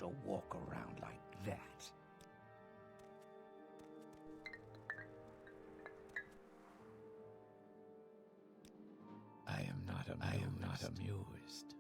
to walk around like that. I am not amused.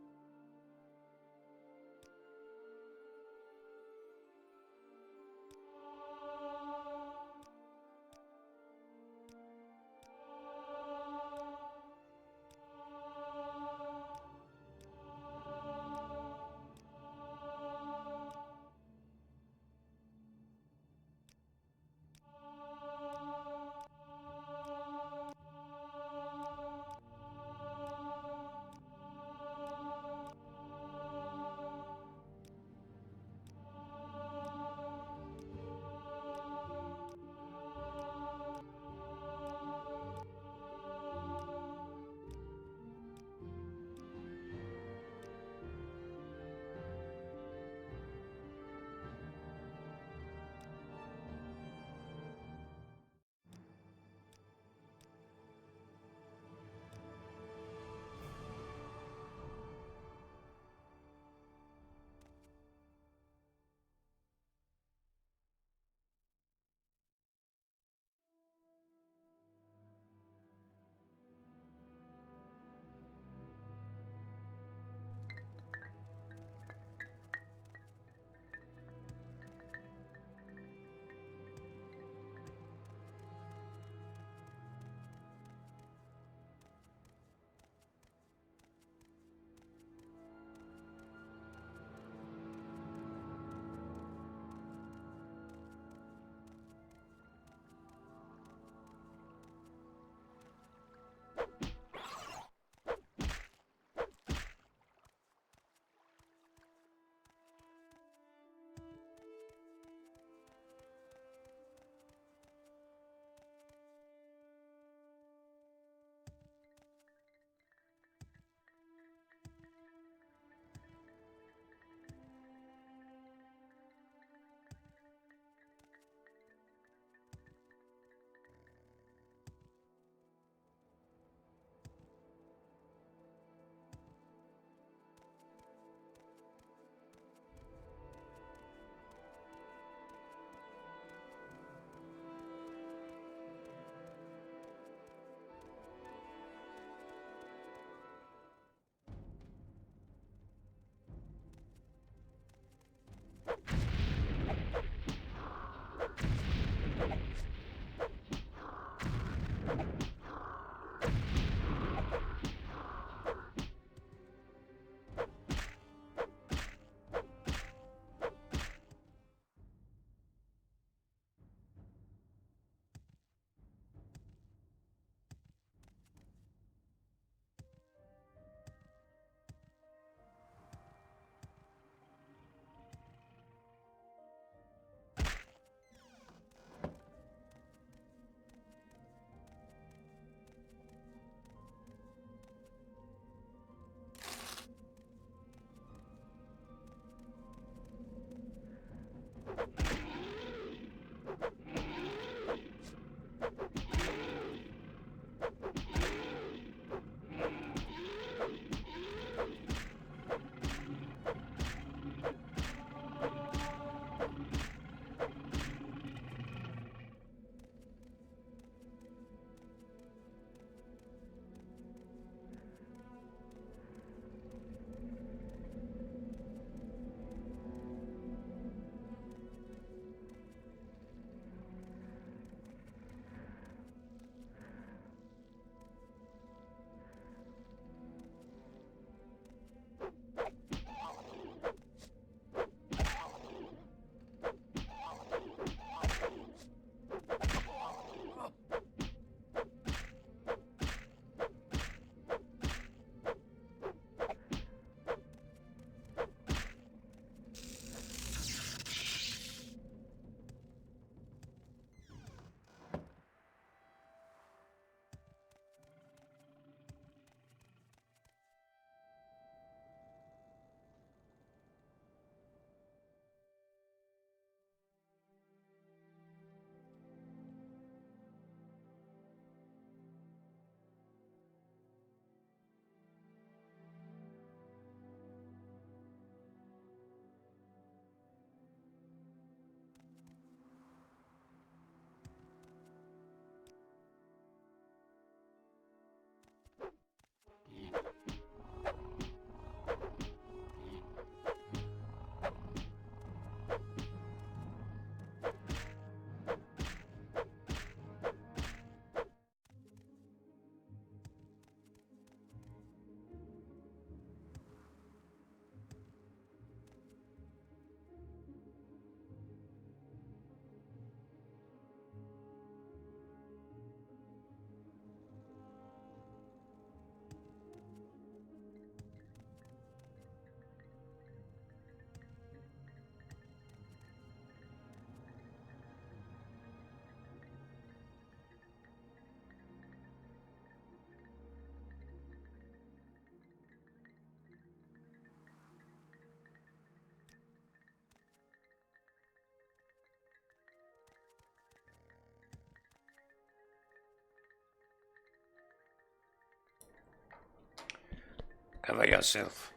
Cover yourself.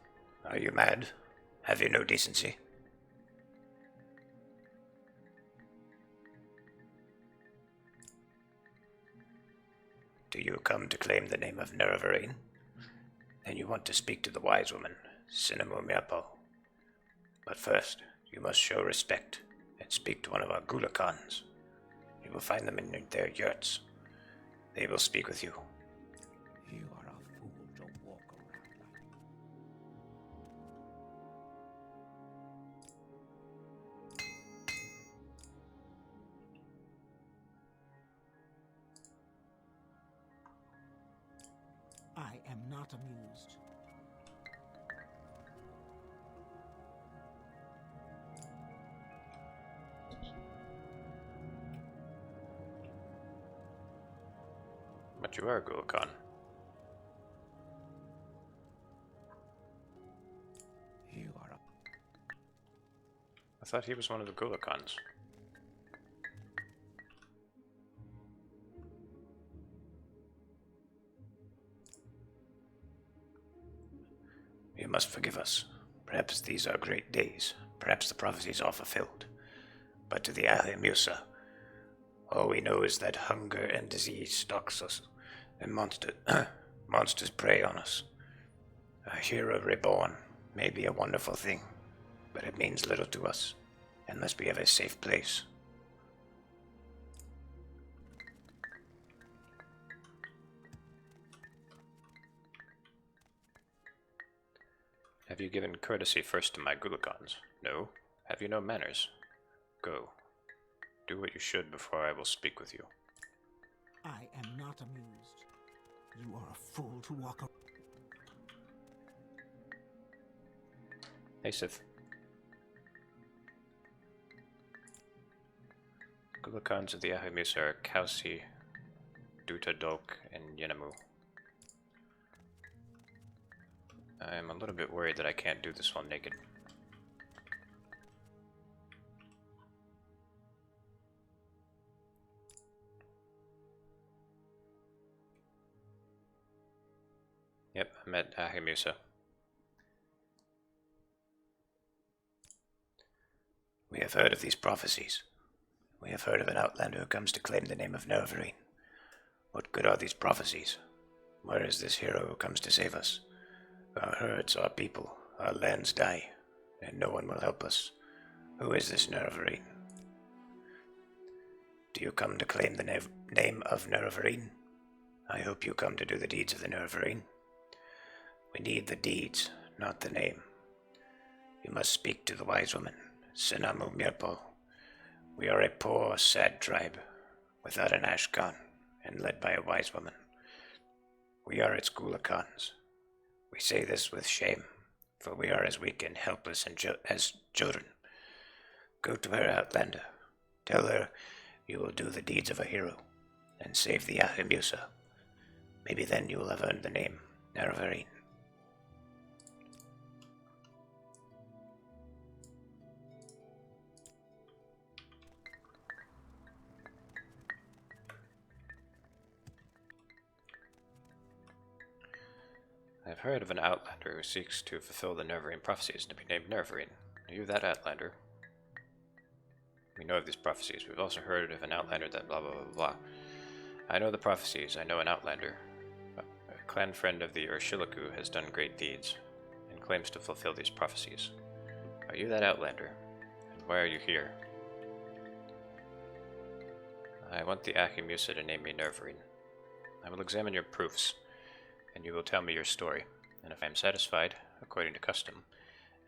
Are you mad? Have you no decency? Do you come to claim the name of Nerevarine? Then you want to speak to the wise woman, Cinnamomyapo. But first, you must show respect and speak to one of our Gulakans. You will find them in their yurts. They will speak with you. You are a fool to walk around like I am not amused. But you are a Gulakan. you are a I thought he was one of the Gulakans. You must forgive us. Perhaps these are great days. Perhaps the prophecies are fulfilled. But to the Ahimusa, all we know is that hunger and disease stalks us, and monsters prey on us. A hero reborn may be a wonderful thing, but it means little to us, unless we have a safe place. Have you given courtesy first to my Gulakans? No. Have you no manners? Go. Do what you should before I will speak with you. I am not amused. You are a fool to walk around. Hey, Sith. Gulakans of the Ahimusa are Kausi, Duta Dolk, and Yenamu. I am a little bit worried that I can't do this while naked. Yep, I met Ahimusa. We have heard of these prophecies. We have heard of an outlander who comes to claim the name of Nerevarine. What good are these prophecies? Where is this hero who comes to save us? Our herds, our people, our lands die, and no one will help us. Who is this Nerevarine? Do you come to claim the name of Nerevarine? I hope you come to do the deeds of the Nerevarine. We need the deeds, not the name. You must speak to the wise woman, Cinnamomyapo. We are a poor, sad tribe, without an Ashkan, and led by a wise woman. We are its Gulakans. We say this with shame, for we are as weak and helpless as children. Go to her, Outlander. Tell her you will do the deeds of a hero, and save the Ahimusa. Maybe then you will have earned the name Nerevarine. I have heard of an outlander who seeks to fulfill the Nerevarine prophecies to be named Nerevarine. Are you that outlander? We know of these prophecies. We've also heard of an outlander that blah blah blah blah. I know the prophecies. I know an outlander. A clan friend of the Urshilaku has done great deeds and claims to fulfill these prophecies. Are you that outlander? And why are you here? I want the Ahimusa to name me Nerevarine. I will examine your proofs, and you will tell me your story, and if I am satisfied, according to custom,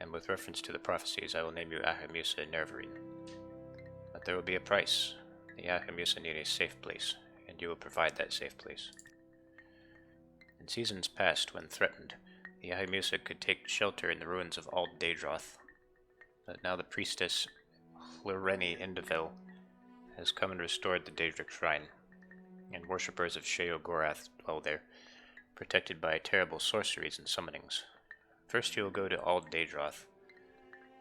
and with reference to the prophecies, I will name you Ahimusa Nerevarine. But there will be a price. The Ahimusa need a safe place, and you will provide that safe place. In seasons past, when threatened, the Ahimusa could take shelter in the ruins of Ald Daedroth, but now the priestess Hlureni Indavil has come and restored the Daedric Shrine, and worshippers of Sheogorath dwell there, protected by terrible sorceries and summonings. First you will go to Ald Daedroth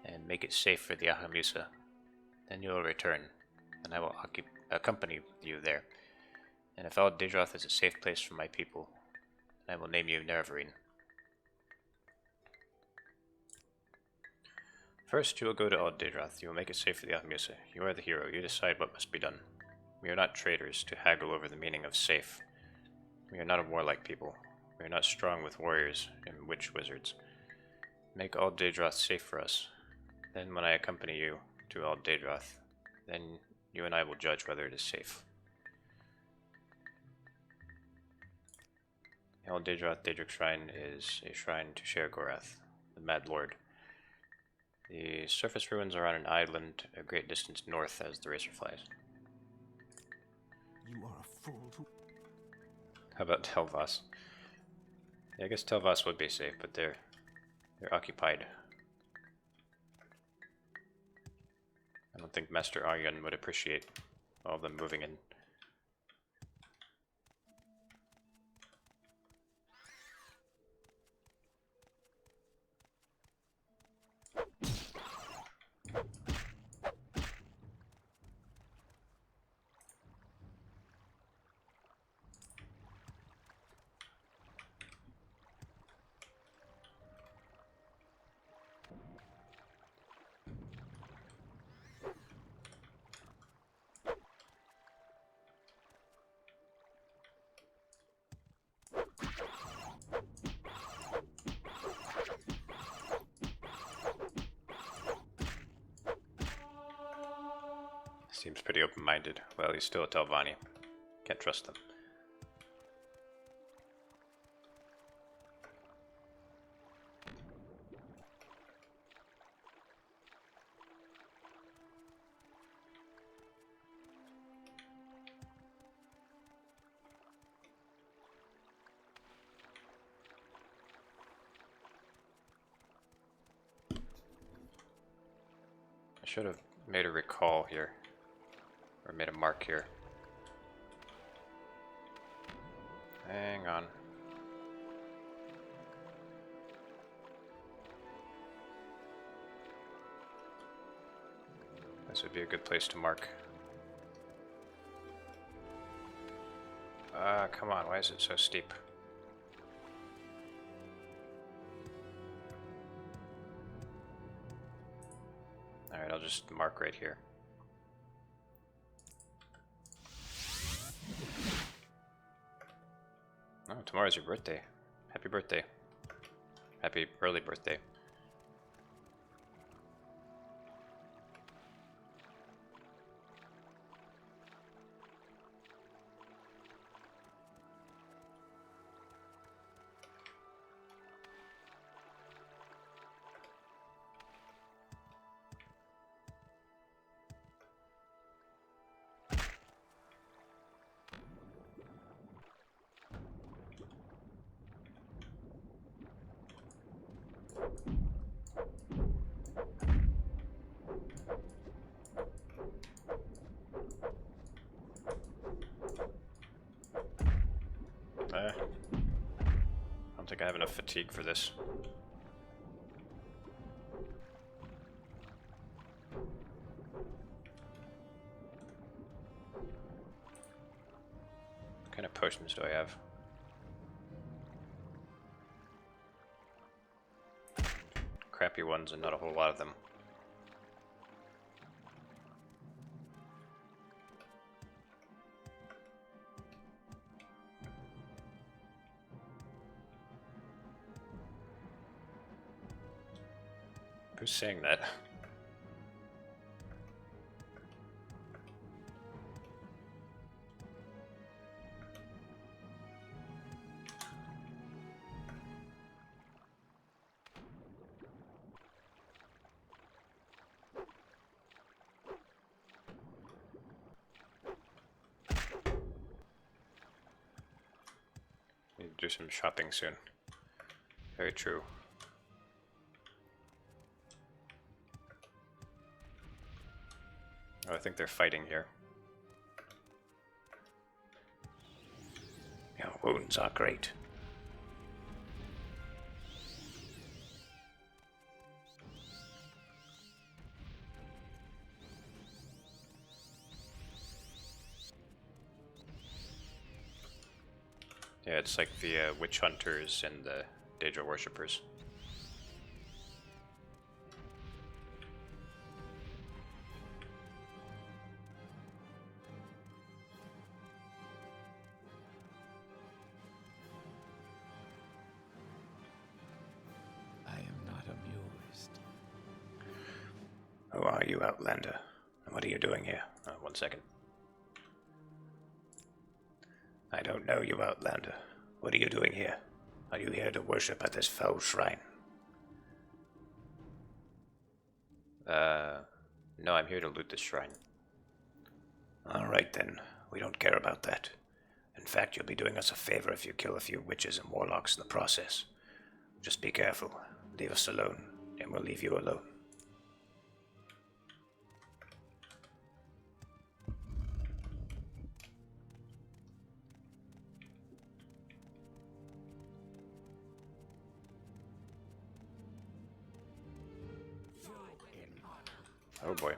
and make it safe for the Ahimusa. Then you will return, and I will accompany you there. And if Ald Daedroth is a safe place for my people, I will name you Nerevarine. First, you will go to Old Daedroth. You will make it safe for the Alchemist. You are the hero. You decide what must be done. We are not traitors to haggle over the meaning of safe. We are not a warlike people. We are not strong with warriors and witch wizards. Make Old Daedroth safe for us. Then when I accompany you to Old Daedroth, then you and I will judge whether it is safe. The Old Daedric Shrine is a shrine to Sheogorath, the Mad Lord. The surface ruins are on an island a great distance north as the racer flies. You are a fool to... How about Telvas? Yeah, I guess Telvas would be safe, but they're occupied. I don't think Master Aryan would appreciate all of them moving in. Seems pretty open-minded. Well, he's still a Telvanni. Can't trust them. I should have made a recall here. Or made a mark here. Hang on. This would be a good place to mark. Come on, why is it so steep? Alright, I'll just mark right here. Oh, tomorrow's your birthday. Happy birthday. Happy early birthday. I don't think I have enough fatigue for this. What kind of potions do I have? Crappy ones and not a whole lot of them. Who's saying that? Need to do some shopping soon. Very true. Oh, I think they're fighting here. Your wounds are great. Yeah, it's like the witch hunters and the Daedra worshippers. Who are you, Outlander? And what are you doing here? 1 second. I don't know you, Outlander. What are you doing here? Are you here to worship at this foul shrine? No, I'm here to loot this shrine. Alright then, we don't care about that. In fact, you'll be doing us a favor if you kill a few witches and warlocks in the process. Just be careful. Leave us alone, and we'll leave you alone. Oh boy.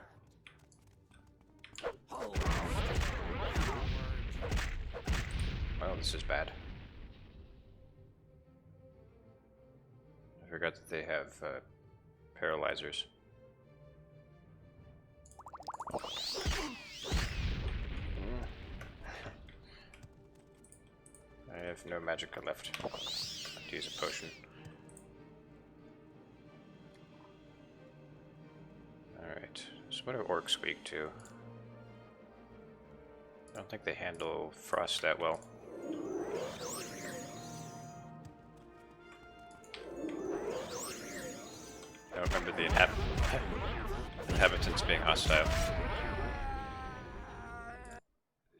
Well, this is bad. I forgot that they have paralyzers. I have no magicka left. I have to use a potion. Alright, so what are orcs weak to? I don't think they handle frost that well. I don't remember the inhabitants being hostile.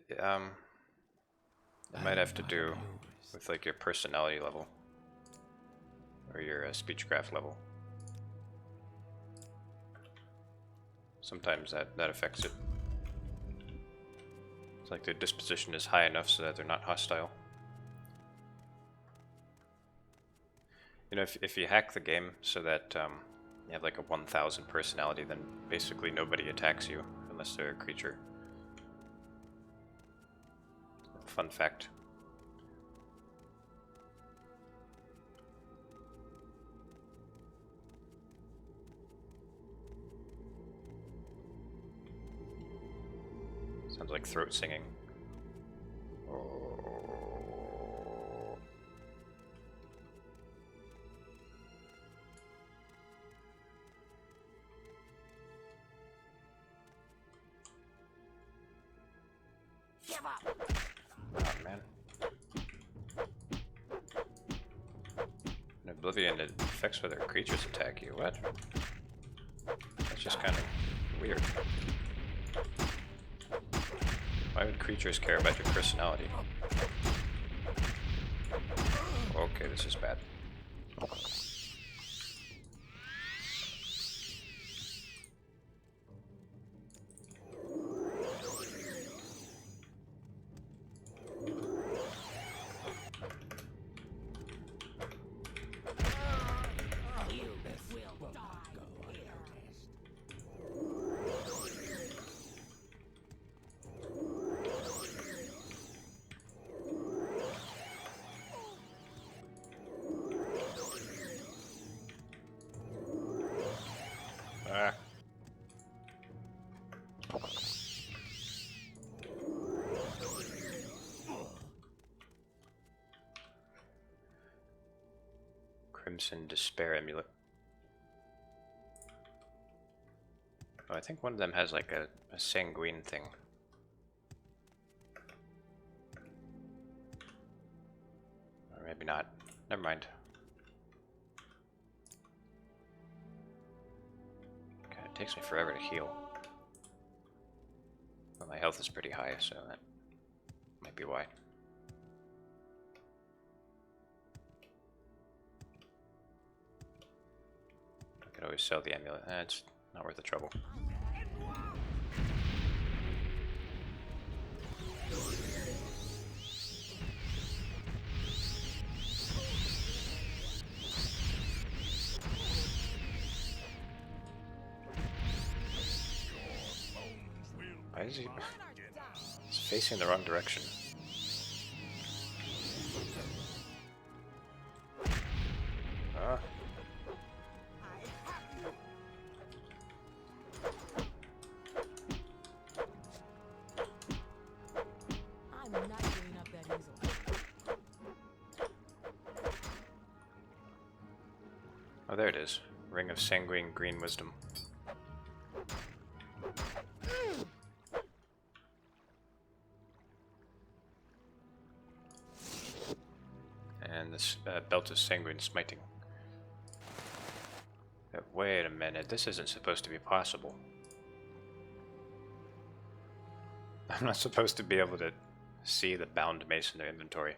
It might have to do with like your personality level or your speechcraft level. Sometimes that affects it. It's like their disposition is high enough so that they're not hostile. You know, if you hack the game so that you have like a 1000 personality, then basically nobody attacks you unless they're a creature. Fun fact. Sounds like throat singing. Give up. Oh man. In Oblivion, it affects whether creatures attack you. What? That's just kind of weird. Why would creatures care about your personality? Okay, this is bad. Crimson Despair Amulet. Oh, I think one of them has like a sanguine thing. Or maybe not. Never mind. God, it takes me forever to heal. Well, my health is pretty high, so that might be why. I could always sell the amulet. It's not worth the trouble. Why is he? He's facing the wrong direction. Ah. I'm not giving up that easily. Oh, there it is. Ring of Sanguine Green Wisdom. belt of sanguine smiting. Wait a minute, this isn't supposed to be possible. I'm not supposed to be able to see the bound mace in the inventory.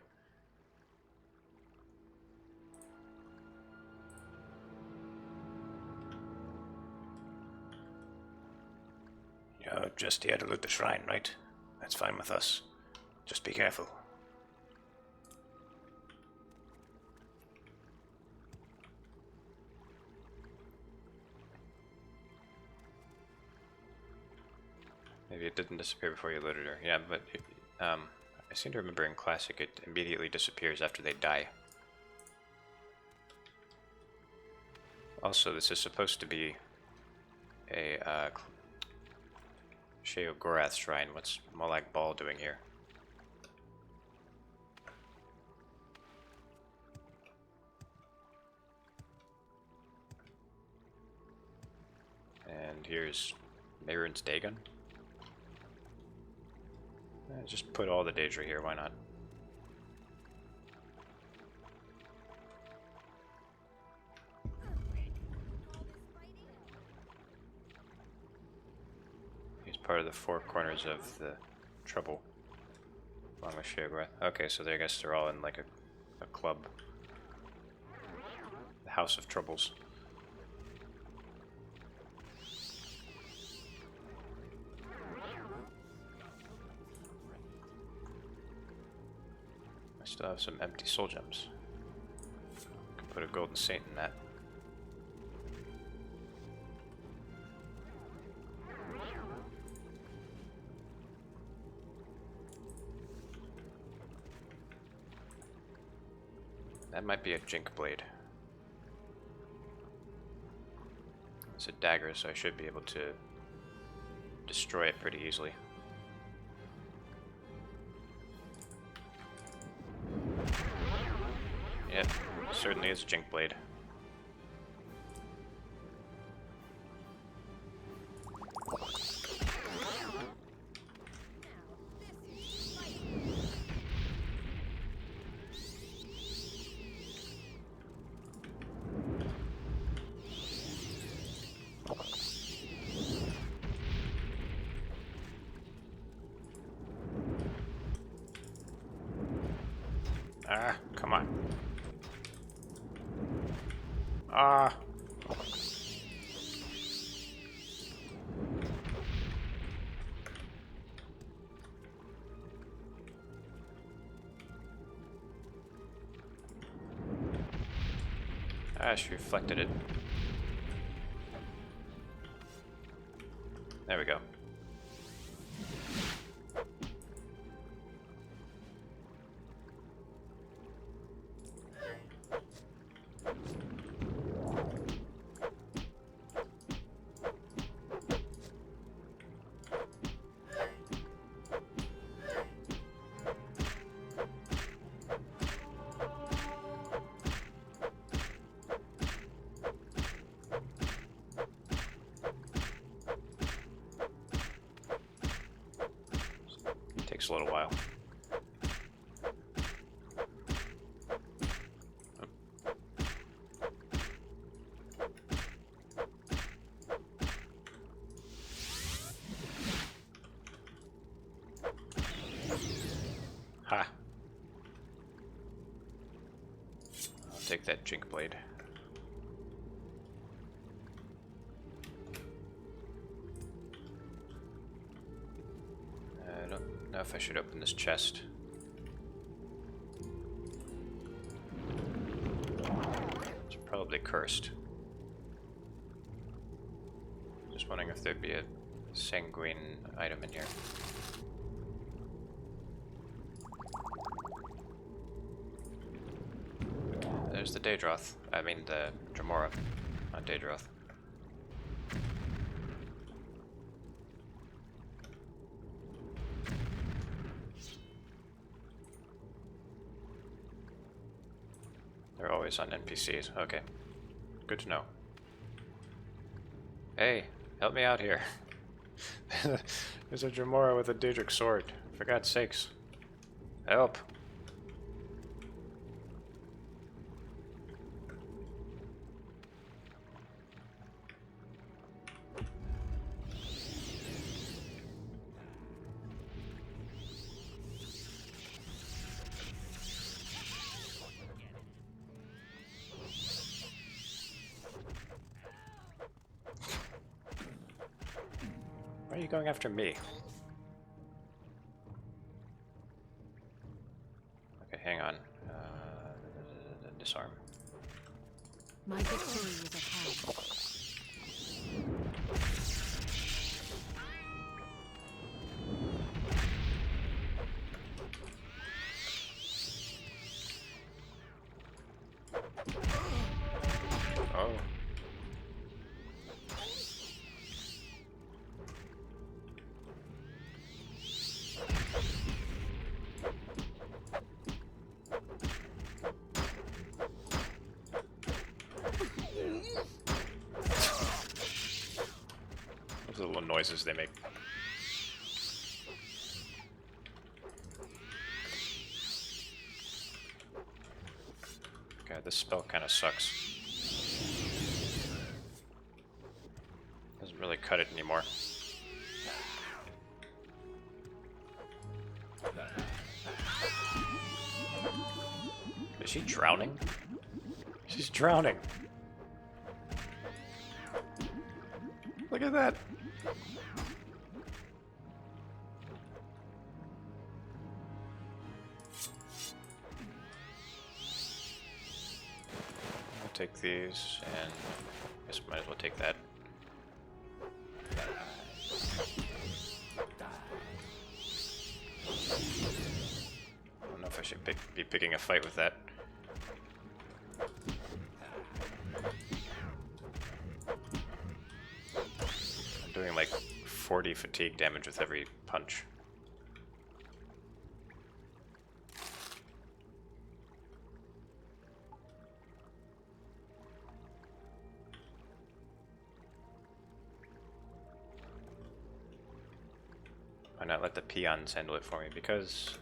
You're just here to loot the shrine, right? That's fine with us. Just be careful. Maybe it didn't disappear before you looted her. Yeah, but I seem to remember in Classic it immediately disappears after they die. Also, this is supposed to be a Sheogorath shrine. What's Molag Bal doing here? And here's Mehrunes Dagon. Just put all the Daedra here, why not? He's part of the four corners of the trouble. Along with Sheogorath. Okay, so I guess they're all in like a club. The House of Troubles. Still have some empty soul gems. Could put a golden saint in that. That might be a Jink blade. It's a dagger, so I should be able to destroy it pretty easily. Yep, certainly is a Jink blade. Ah, come on. Ah. She reflected it. There we go. Takes a little while. Ha! I'll take that Jink blade. I don't know if I should open this chest. It's probably cursed. Just wondering if there'd be a sanguine item in here. There's the Daedroth. I mean the Dremora, not Daedroth. They're always on NPCs. Okay. Good to know. Hey, help me out here. There's a Dremora with a Daedric sword. For God's sakes. Help. Why are you going after me? Okay, hang on. Disarm. My victory is at hand. Oh. Those little noises they make. God, this spell kind of sucks. Doesn't really cut it anymore. Is she drowning? She's drowning. Look at that. I'll take these, and I guess might as well take that. I don't know if I should be picking a fight with that. I'm doing like 40 fatigue damage with every punch. Why not let the peons handle it for me? Because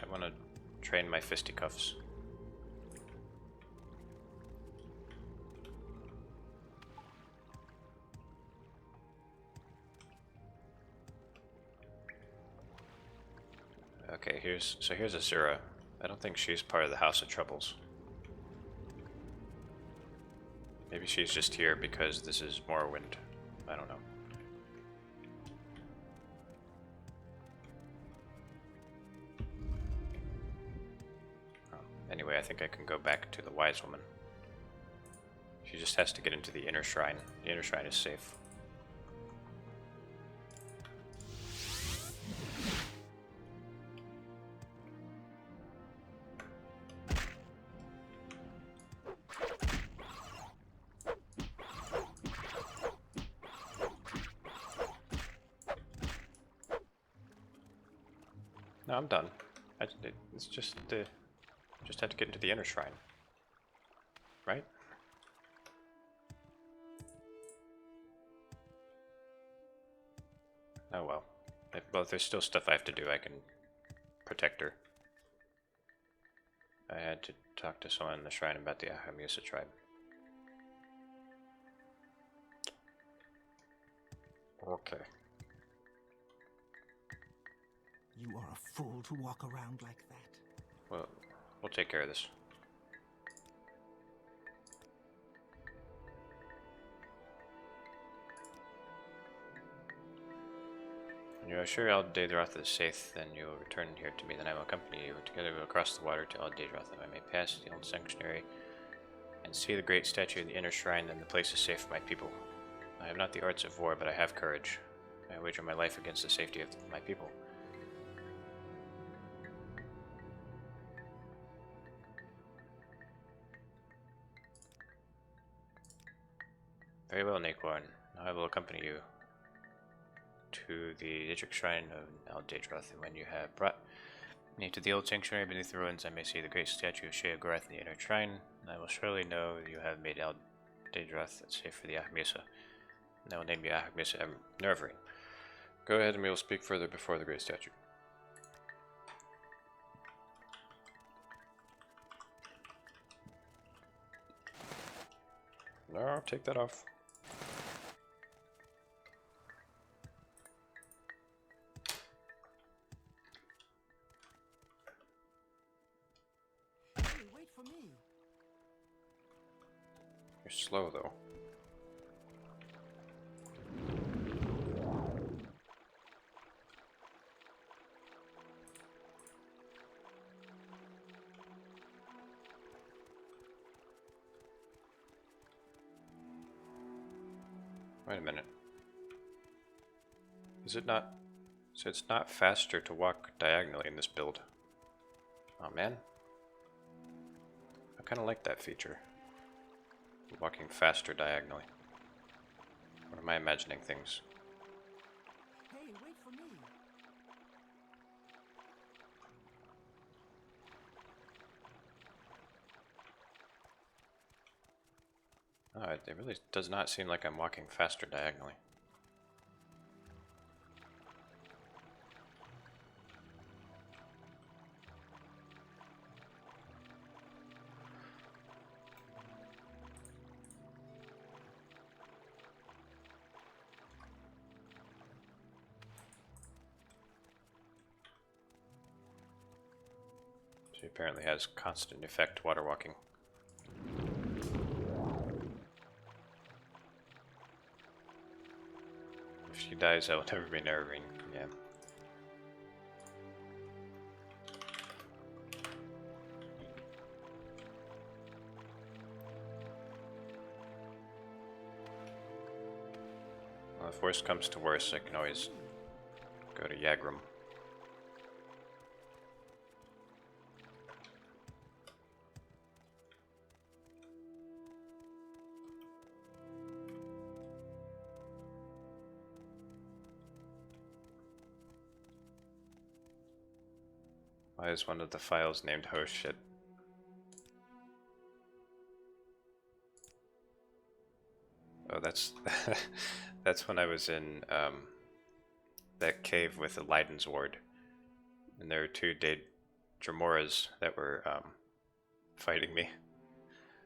I want to train my fisticuffs. Okay, here's Azura. I don't think she's part of the House of Troubles. Maybe she's just here because this is Morrowind. I don't know. Anyway, I think I can go back to the Wise Woman. She just has to get into the Inner Shrine. The Inner Shrine is safe. No, I'm done. It's just had to get into the Inner Shrine, right? Oh well. Well, there's still stuff I have to do. I can protect her. I had to talk to someone in the shrine about the Ahamusa tribe. Okay. You are a fool to walk around like that. Well, we'll take care of this. When you are sure Al Daedroth is safe, then you will return here to me. Then I will accompany you. Together we will cross the water to Al Daedroth, that I may pass the old sanctuary and see the great statue of the inner shrine. Then the place is safe for my people. I have not the arts of war, but I have courage. I wager my life against the safety of my people. Very well, Naquan. Now I will accompany you to the Dietrich Shrine of Al Daedroth, and when you have brought me to the old sanctuary beneath the ruins, I may see the great statue of Sheogorath in the inner shrine, and I will surely know you have made Al Daedroth safe for the Ahamusa, and I will name you Ahamusa Nervering. Go ahead and we will speak further before the great statue. No, take that off. Hey, wait for me. You're slow though. Wait a minute. Is it not? So it's not faster to walk diagonally in this build. Oh man. I kind of like that feature. Walking faster diagonally. Or am I imagining things? Hey, wait for me. Oh, it really does not seem like I'm walking faster diagonally. She apparently has constant effect water walking. If she dies, I will never be Nervine. Yeah. Well, if worst comes to worst, I can always go to Yagrum. Why is one of the files named host shit? Oh, that's that's when I was in that cave with the Leiden's Ward, and there were two dead Dramoras that were fighting me.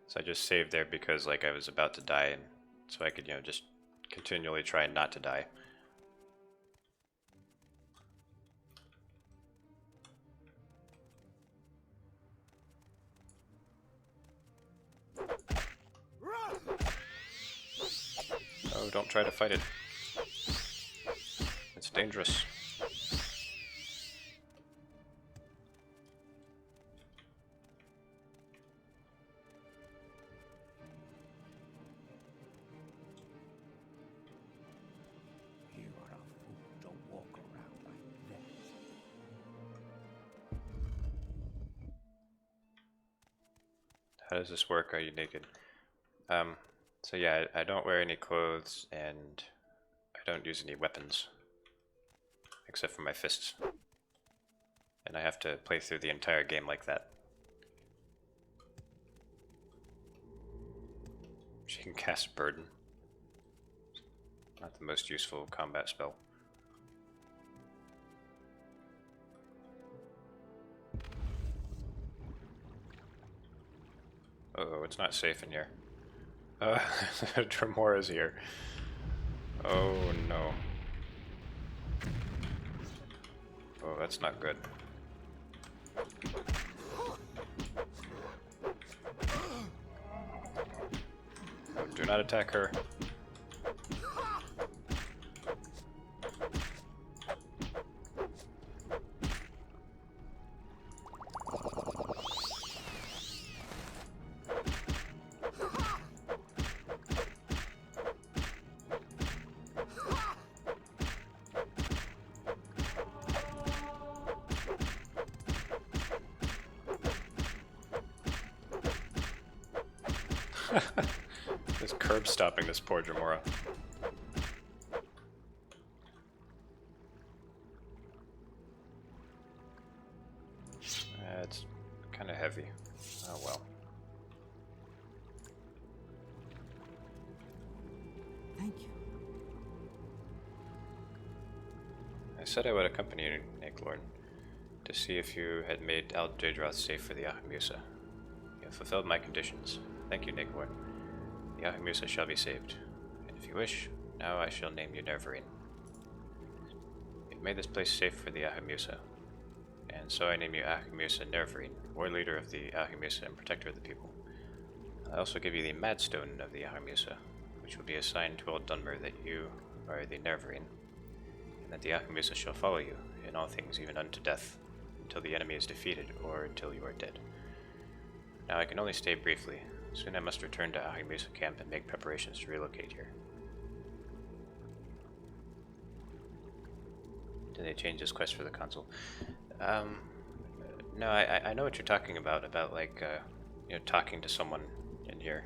So I just saved there because like I was about to die, and so I could just continually try not to die. Oh, don't try to fight it. It's dangerous. You are a fool to walk around like that. How does this work? Are you naked? So yeah, I don't wear any clothes and I don't use any weapons. Except for my fists. And I have to play through the entire game like that. She can cast Burden. Not the most useful combat spell. Uh-oh, it's not safe in here. Tremora's here. Oh no. Oh, that's not good. Oh, do not attack her. This curb stopping this poor Dramora. It's kind of heavy. Oh well. Thank you. I said I would accompany you, Niglorn, to see if you had made Al Jadroth safe for the Ahamusa. You have fulfilled my conditions. Thank you, Niglorn. The Ahamusa shall be saved. And if you wish, now I shall name you Nervarine. You've made this place safe for the Ahamusa, and so I name you Ahamusa Nervarine, war leader of the Ahamusa and protector of the people. I also give you the Madstone of the Ahamusa, which will be a sign to Old Dunmer that you are the Nervarine, and that the Ahamusa shall follow you in all things, even unto death, until the enemy is defeated or until you are dead. Now I can only stay briefly. Soon I must return to Ahamusa camp and make preparations to relocate here. Did they change this quest for the console? No, I know what you're talking about like, you know, talking to someone in here.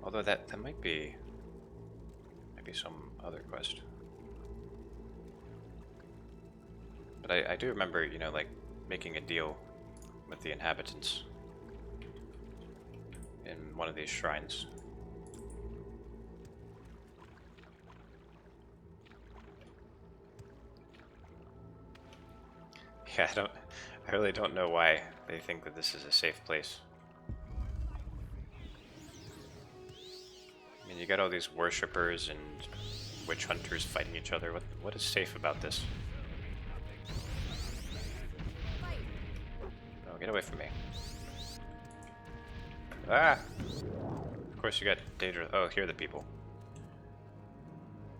Although that might be some other quest. But I do remember, you know, like, making a deal with the inhabitants in one of these shrines. Yeah, I really don't know why they think that this is a safe place. I mean, you got all these worshippers and witch hunters fighting each other. What is safe about this? Oh, get away from me. Ah! Of course you got Daedra. Oh, here are the people.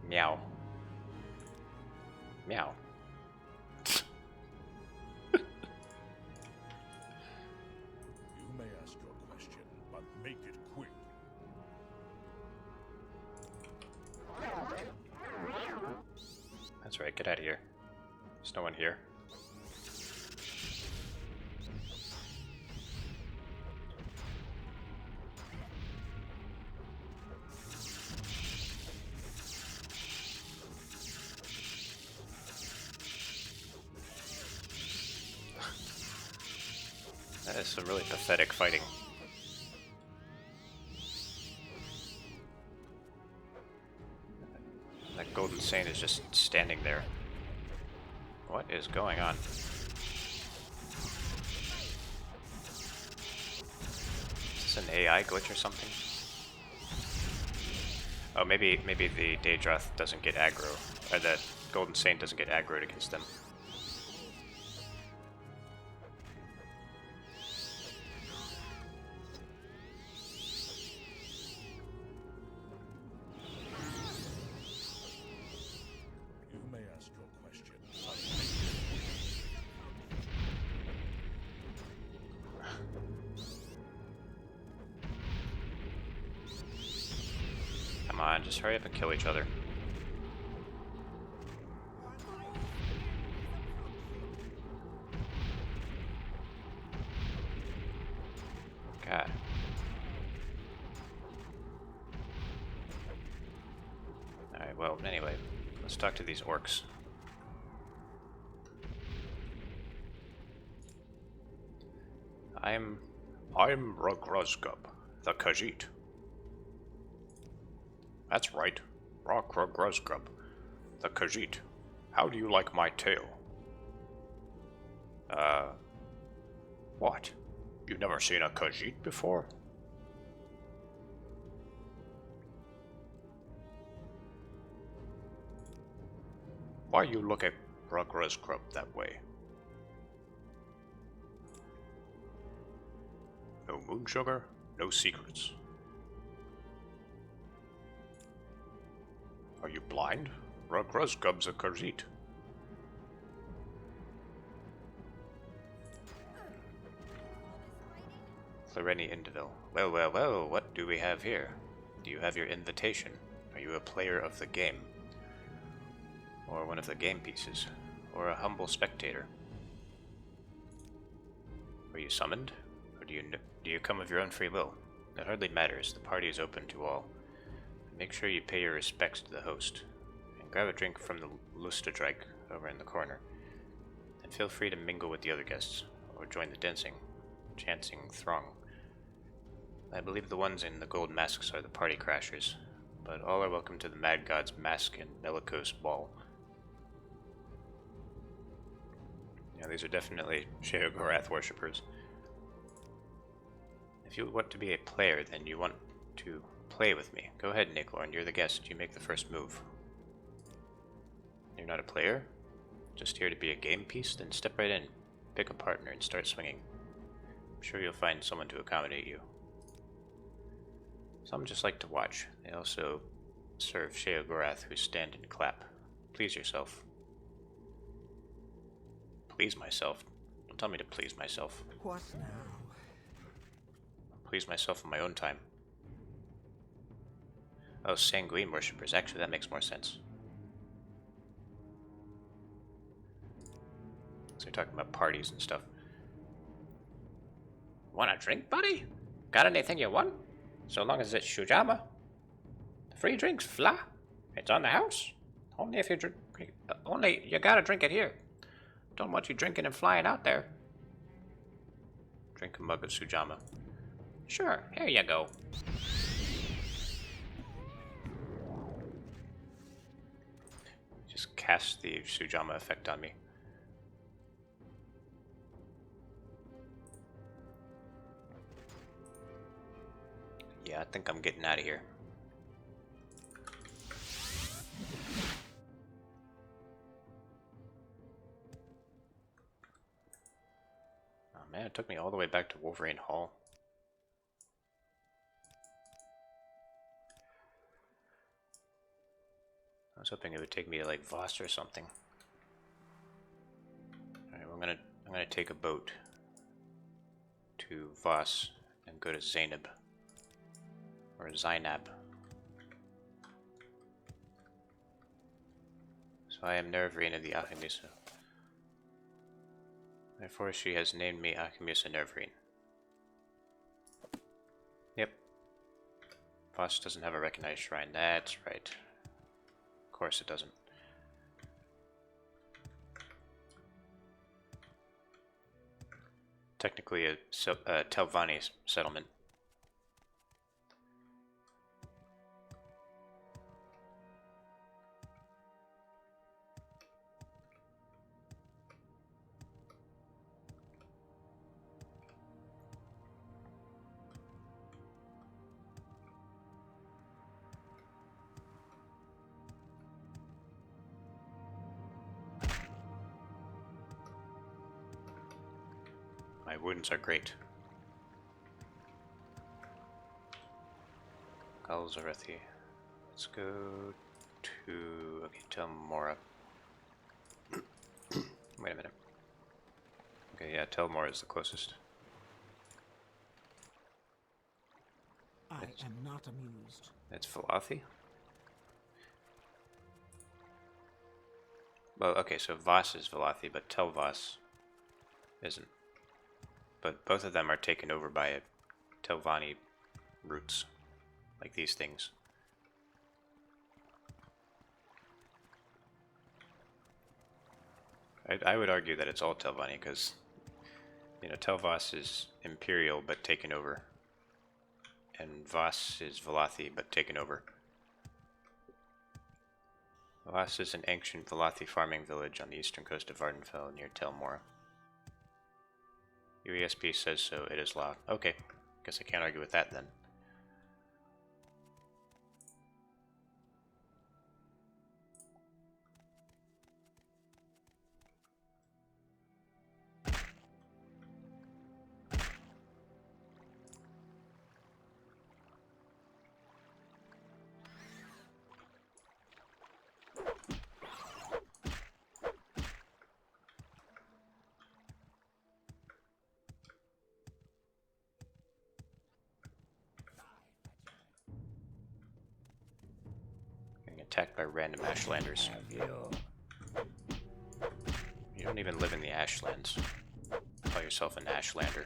Meow. Meow. You may ask your question, but make it quick. That's right, get out of here. There's no one here. That is some really pathetic fighting. That golden saint is just standing there. What is going on? Is this an AI glitch or something? Oh, maybe the Daedra doesn't get aggro, or the golden saint doesn't get aggroed against them. You may ask your question. Come on, just hurry up and kill each other. God. Alright, well, anyway, let's talk to these orcs. I'm Rugruzgub, the Khajiit. That's right, Rugruzgub, the Khajiit. How do you like my tail? What? You've never seen a Khajiit before? Why you look at Rugruzgub that way? No moon sugar, no secrets. Are you blind? Rugruzgub's a Khajiit. Clareni Indiville. Well, well, well, what do we have here? Do you have your invitation? Are you a player of the game? Or one of the game pieces? Or a humble spectator? Were you summoned? Or do you come of your own free will? It hardly matters, the party is open to all. Make sure you pay your respects to the host. And grab a drink from the Lustadreik over in the corner. And feel free to mingle with the other guests, or join the dancing, chancing throng. I believe the ones in the gold masks are the party crashers, but all are welcome to the Mad God's mask and bellicose ball. Yeah, these are definitely Sheogorath worshippers. If you want to be a player, then you want to play with me. Go ahead, Niklorn, you're the guest. You make the first move. You're not a player? Just here to be a game piece? Then step right in. Pick a partner and start swinging. I'm sure you'll find someone to accommodate you. Some just like to watch. They also serve Sheogorath who stand and clap. Please yourself. Please myself? Don't tell me to please myself. What now? Please myself in my own time. Oh, sanguine worshippers. Actually, that makes more sense. So they're talking about parties and stuff. Want a drink, buddy? Got anything you want? So long as it's Shujama. Free drinks, fla. It's on the house. Only if you drink. Only you gotta drink it here. Don't want you drinking and flying out there. Drink a mug of Sujama. Sure, here you go. Just cast the Sujama effect on me. Yeah, I think I'm getting out of here. Oh man, it took me all the way back to Wolverine Hall. I was hoping it would take me to like Voss or something. Alright, well, I'm gonna take a boat to Voss and go to Zainab. Or Zainab. So I am Nervrine of the Achemusa. Therefore she has named me Achemusa Nervrine. Yep. Voss doesn't have a recognized shrine, that's right. Of course it doesn't. Technically a Telvanni settlement. My wounds are great. Galzarathi. Let's go to... okay, Telmora. Wait a minute. Okay, yeah, Telmora is the closest. I am not amused. It's Velothi? Well, okay, so Voss is Velothi, but Telvoss isn't. But both of them are taken over by Telvanni roots, like these things. I would argue that it's all Telvanni, because, you know, Telvoss is Imperial but taken over, and Voss is Velothi but taken over. Voss is an ancient Velothi farming village on the eastern coast of Vardenfell near Telmora. UESP says so, it is law. Okay, guess I can't argue with that then. Attacked by random Ashlanders. You don't even live in the Ashlands. Call yourself an Ashlander.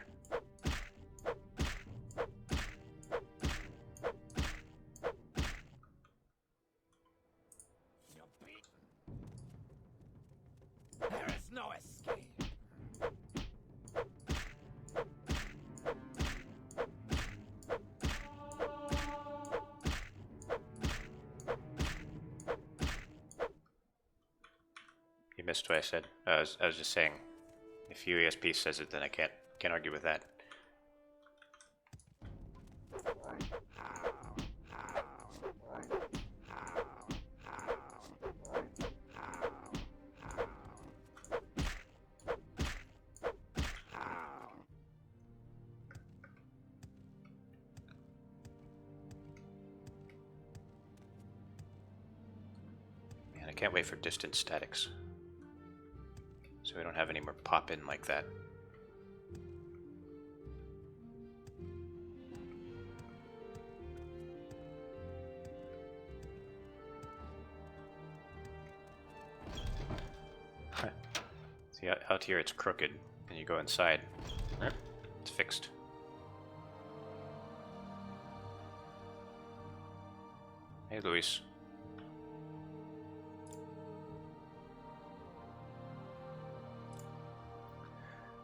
There is no escape. You missed what I said. I was just saying, if UESP says it, then I can't argue with that. Man, I can't wait for distant statics. So we don't have any more pop-in like that. See, out here it's crooked, and you go inside. It's fixed. Hey, Luis.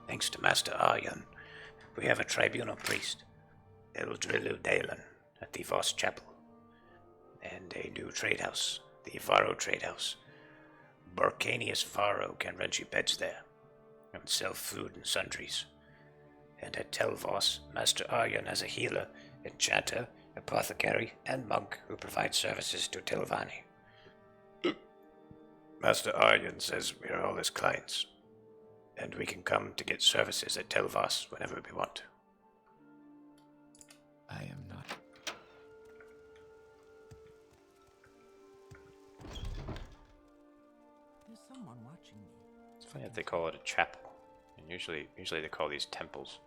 Thanks to Master Aryan, we have a tribunal priest, Eldrilu Dalen, at the Voss Chapel, and a new trade house, the Varro Trade House. Burcanius Varro can rent you beds there, and sell food and sundries. And at Tel Voss, Master Aryan has a healer, enchanter, apothecary, and monk who provide services to Telvanni. Master Aryan says we are all his clients, and we can come to get services at Tel Voss whenever we want. I am not. There's someone watching me. It's funny that they call it a chapel, and usually they call these temples.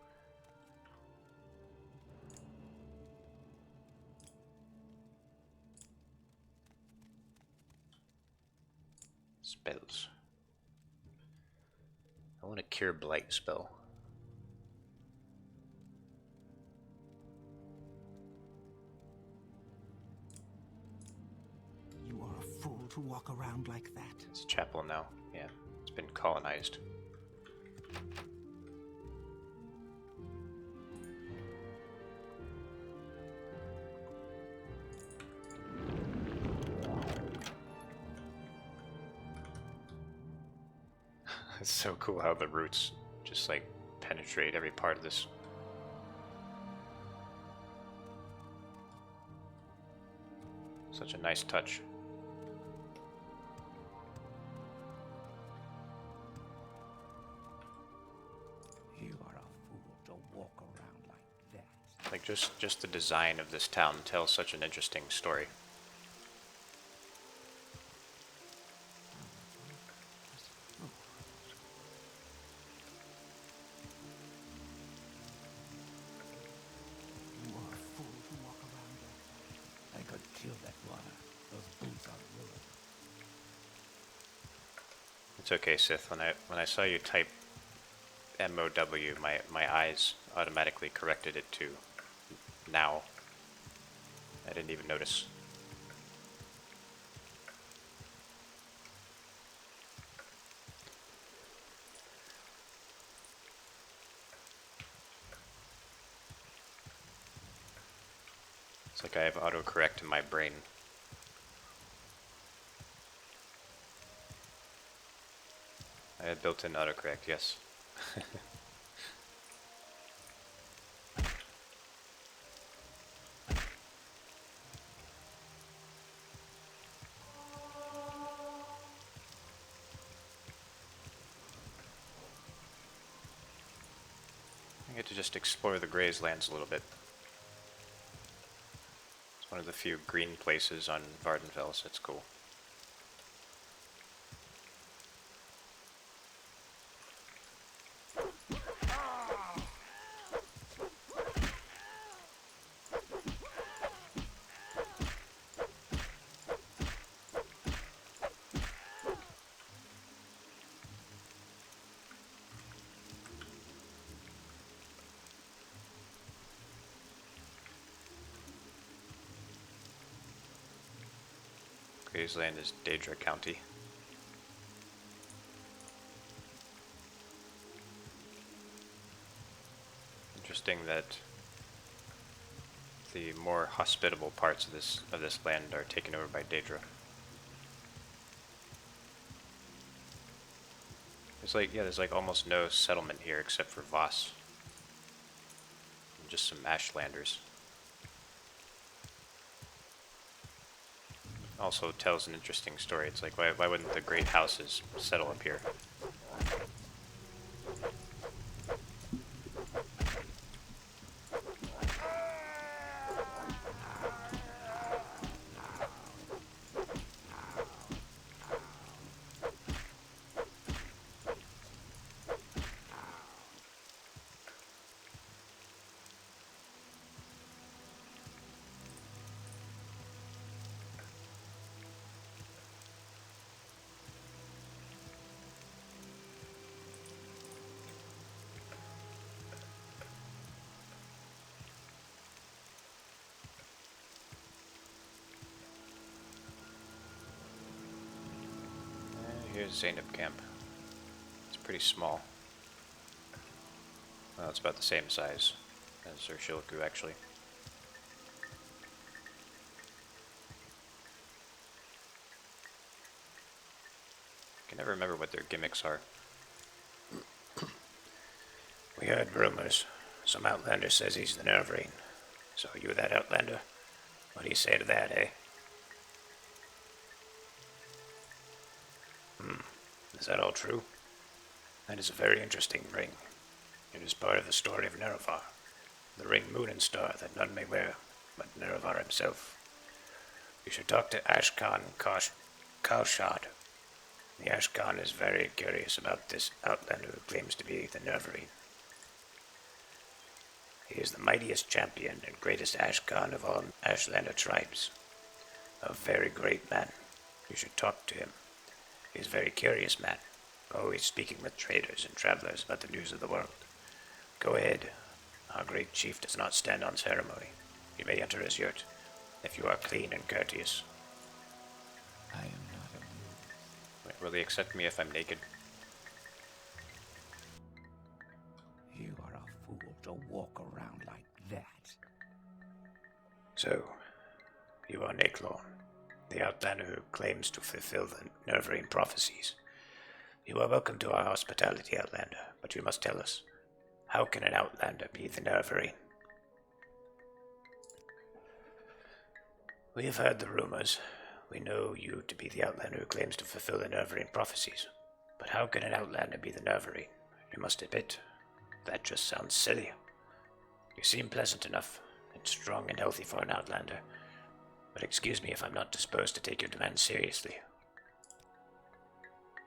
Spells. I want a Cure Blight spell. You are a fool to walk around like that. It's a chapel now. Yeah, it's been colonized. It's so cool how the roots just like penetrate every part of this. Such a nice touch. You are a fool to walk around like that. Like just the design of this town tells such an interesting story. You are a fool to walk around like that. I could kill that water. Those boots are ruined. It's okay, Sith. When I saw you type MOW, my eyes automatically corrected it to now. I didn't even notice. It's like I have autocorrect in my brain. I had built-in autocorrect, yes. I get to just explore the Grays lands a little bit. It's one of the few green places on Vardenfell, so it's cool. Grays land is Daedra County. Interesting that the more hospitable parts of this land are taken over by Daedra. There's like almost no settlement here except for Voss. And just some Ashlanders. Also tells an interesting story. It's like, why wouldn't the great houses settle up here? here's Zainab camp. It's pretty small. Well, it's about the same size as Urshilku, actually. I can never remember what their gimmicks are. We heard rumors. Some outlander says he's the Nervine. So you that outlander? What do you say to that, eh? Is that all true? That is a very interesting ring. It is part of the story of Nerevar, the ring, moon, and star that none may wear but Nerevar himself. You should talk to Ashkan Kalshad. The Ashkan is very curious about this outlander who claims to be the Nervine. He is the mightiest champion and greatest Ashkan of all Ashlander tribes. A very great man. You should talk to him. He is a very curious man, always speaking with traders and travelers about the news of the world. Go ahead. Our great chief does not stand on ceremony. You may enter his yurt, if you are clean and courteous. I am not amused. Wait, will he accept me if I'm naked? You are a fool to walk around like that. So, you are Naklorn, the outlander who claims to fulfill the Nervine prophecies. You are welcome to our hospitality, outlander, but you must tell us, how can an outlander be the Nervine? We have heard the rumors. We know you to be the outlander who claims to fulfill the Nervine prophecies. But how can an outlander be the Nervine? You must admit, that just sounds silly. You seem pleasant enough, and strong and healthy for an outlander. But excuse me if I'm not disposed to take your demands seriously.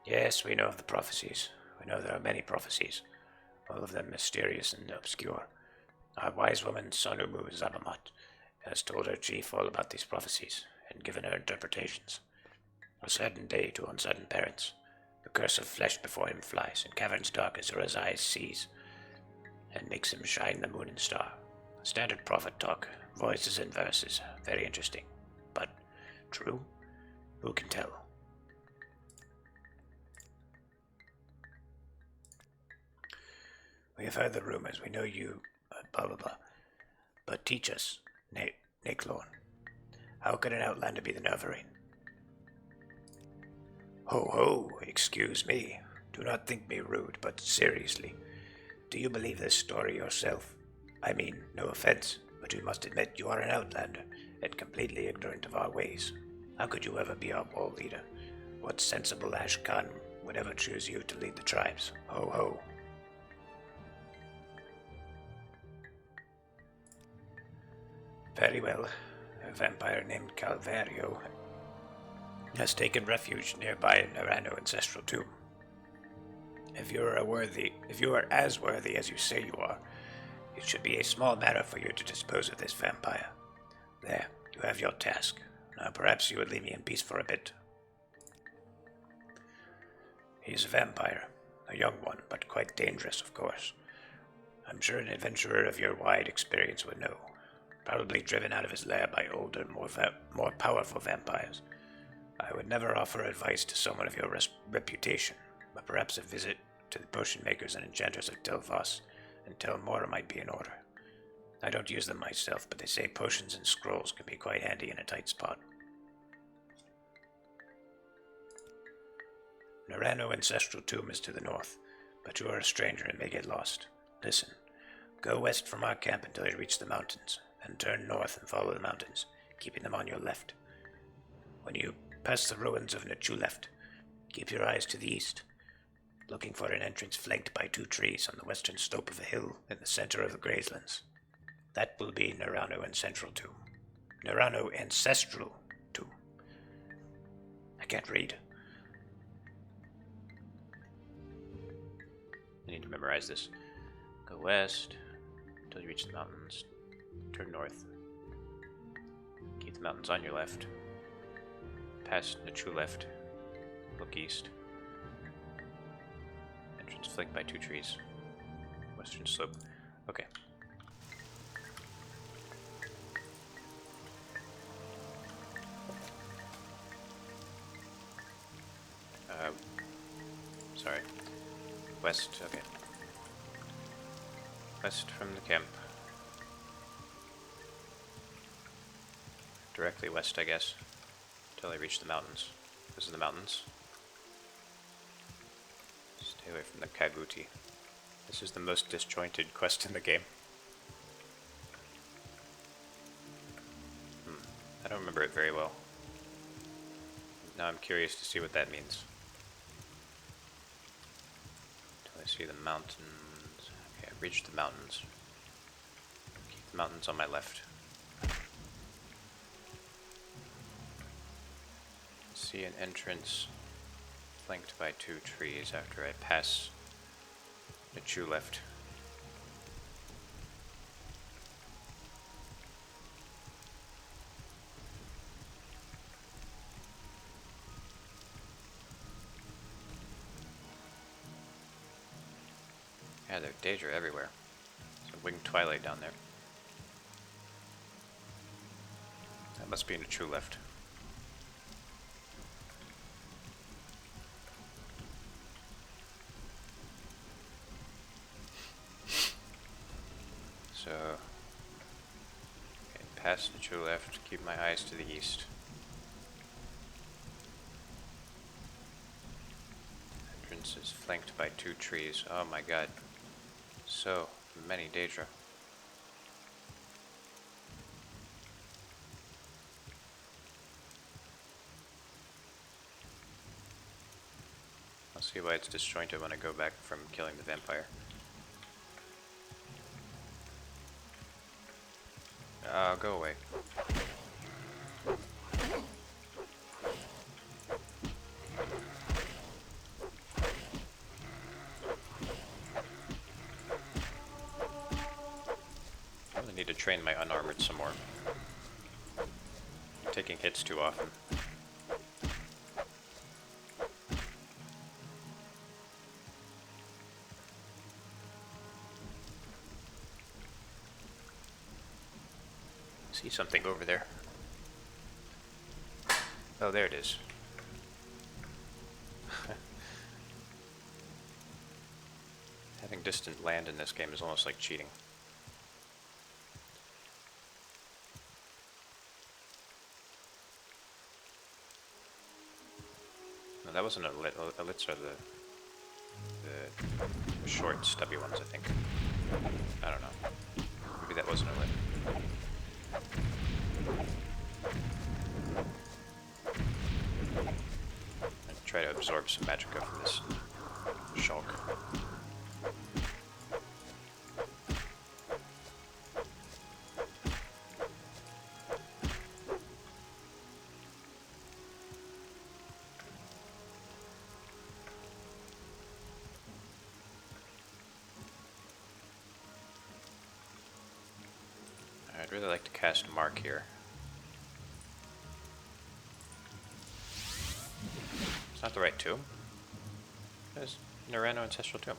Yes, we know of the prophecies. We know there are many prophecies, all of them mysterious and obscure. Our wise woman, Sonumu Zabamat, has told her chief all about these prophecies, and given her interpretations. A certain day to uncertain parents, the curse of flesh before him flies, and caverns dark as his eyes sees, and makes him shine the moon and star. Standard prophet talk, voices and verses, very interesting. But true? Who can tell? We have heard the rumors, we know you, blah blah blah. But teach us, Naklorn, how could an outlander be the Nervine? Ho ho, excuse me. Do not think me rude, but seriously, do you believe this story yourself? I mean, no offense, but you must admit you are an outlander, and completely ignorant of our ways. How could you ever be our war leader? What sensible Ashkan would ever choose you to lead the tribes? Ho ho. Very well. A vampire named Calvario has taken refuge nearby Narano Ancestral Tomb. If you are as worthy as you say you are, it should be a small matter for you to dispose of this vampire. There, you have your task. Now perhaps you would leave me in peace for a bit. He is a vampire, a young one, but quite dangerous, of course. I'm sure an adventurer of your wide experience would know. Probably driven out of his lair by older, more powerful vampires. I would never offer advice to someone of your reputation, but perhaps a visit to the potion makers and enchanters of Telvas and Tel Mora might be in order. I don't use them myself, but they say potions and scrolls can be quite handy in a tight spot. Narano Ancestral Tomb is to the north, but you are a stranger and may get lost. Listen, go west from our camp until you reach the mountains, then turn north and follow the mountains, keeping them on your left. When you pass the ruins of Nachuleft, keep your eyes to the east, looking for an entrance flanked by 2 trees on the western slope of a hill in the center of the grazelands. That will be Narano Ancestral Tomb. Narano Ancestral Tomb. I can't read. I need to memorize this. Go west until you reach the mountains. Turn north. Keep the mountains on your left. Past the true left. Look east. Entrance flanked by 2 trees. Western slope. Okay. Sorry. West, okay. West from the camp. Directly west, I guess. Until I reach the mountains. This is the mountains. Stay away from the Kaguti. This is the most disjointed quest in the game. I don't remember it very well. Now I'm curious to see what that means. Until I see the mountains. Okay, I've reached the mountains. Keep the mountains on my left. See an entrance flanked by 2 trees after I pass the true left. Yeah, there's Daedra everywhere. There's a winged twilight down there. That must be in the true left. So, okay, past the true left, keep my eyes to the east. Entrance is flanked by 2 trees. Oh my god. So many Daedra. I'll see why it's disjointed when I go back from killing the vampire. Go away. I really need to train my unarmored some more. I'm taking hits too often. See something over there. Oh, there it is. Having distant land in this game is almost like cheating. No, that wasn't a lit. Elits are the short, stubby ones, I think. I don't know. Maybe that wasn't a lit. And try to absorb some magicka from this shulk. I'd really like to cast Mark here. It's not the right tomb. There's Narano Ancestral Tomb.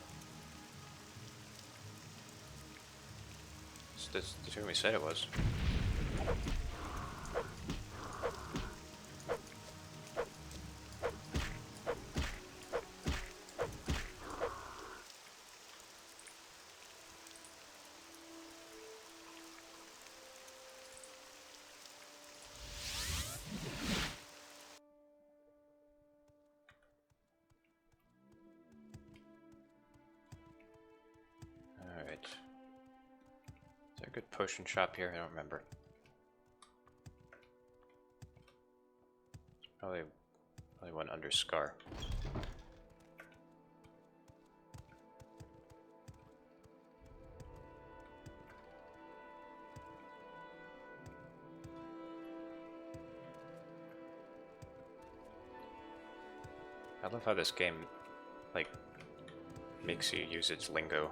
It's the tomb he said it was. Alright. Is there a good potion shop here? I don't remember. Probably one under Scar. I love how this game, like, makes you use its lingo.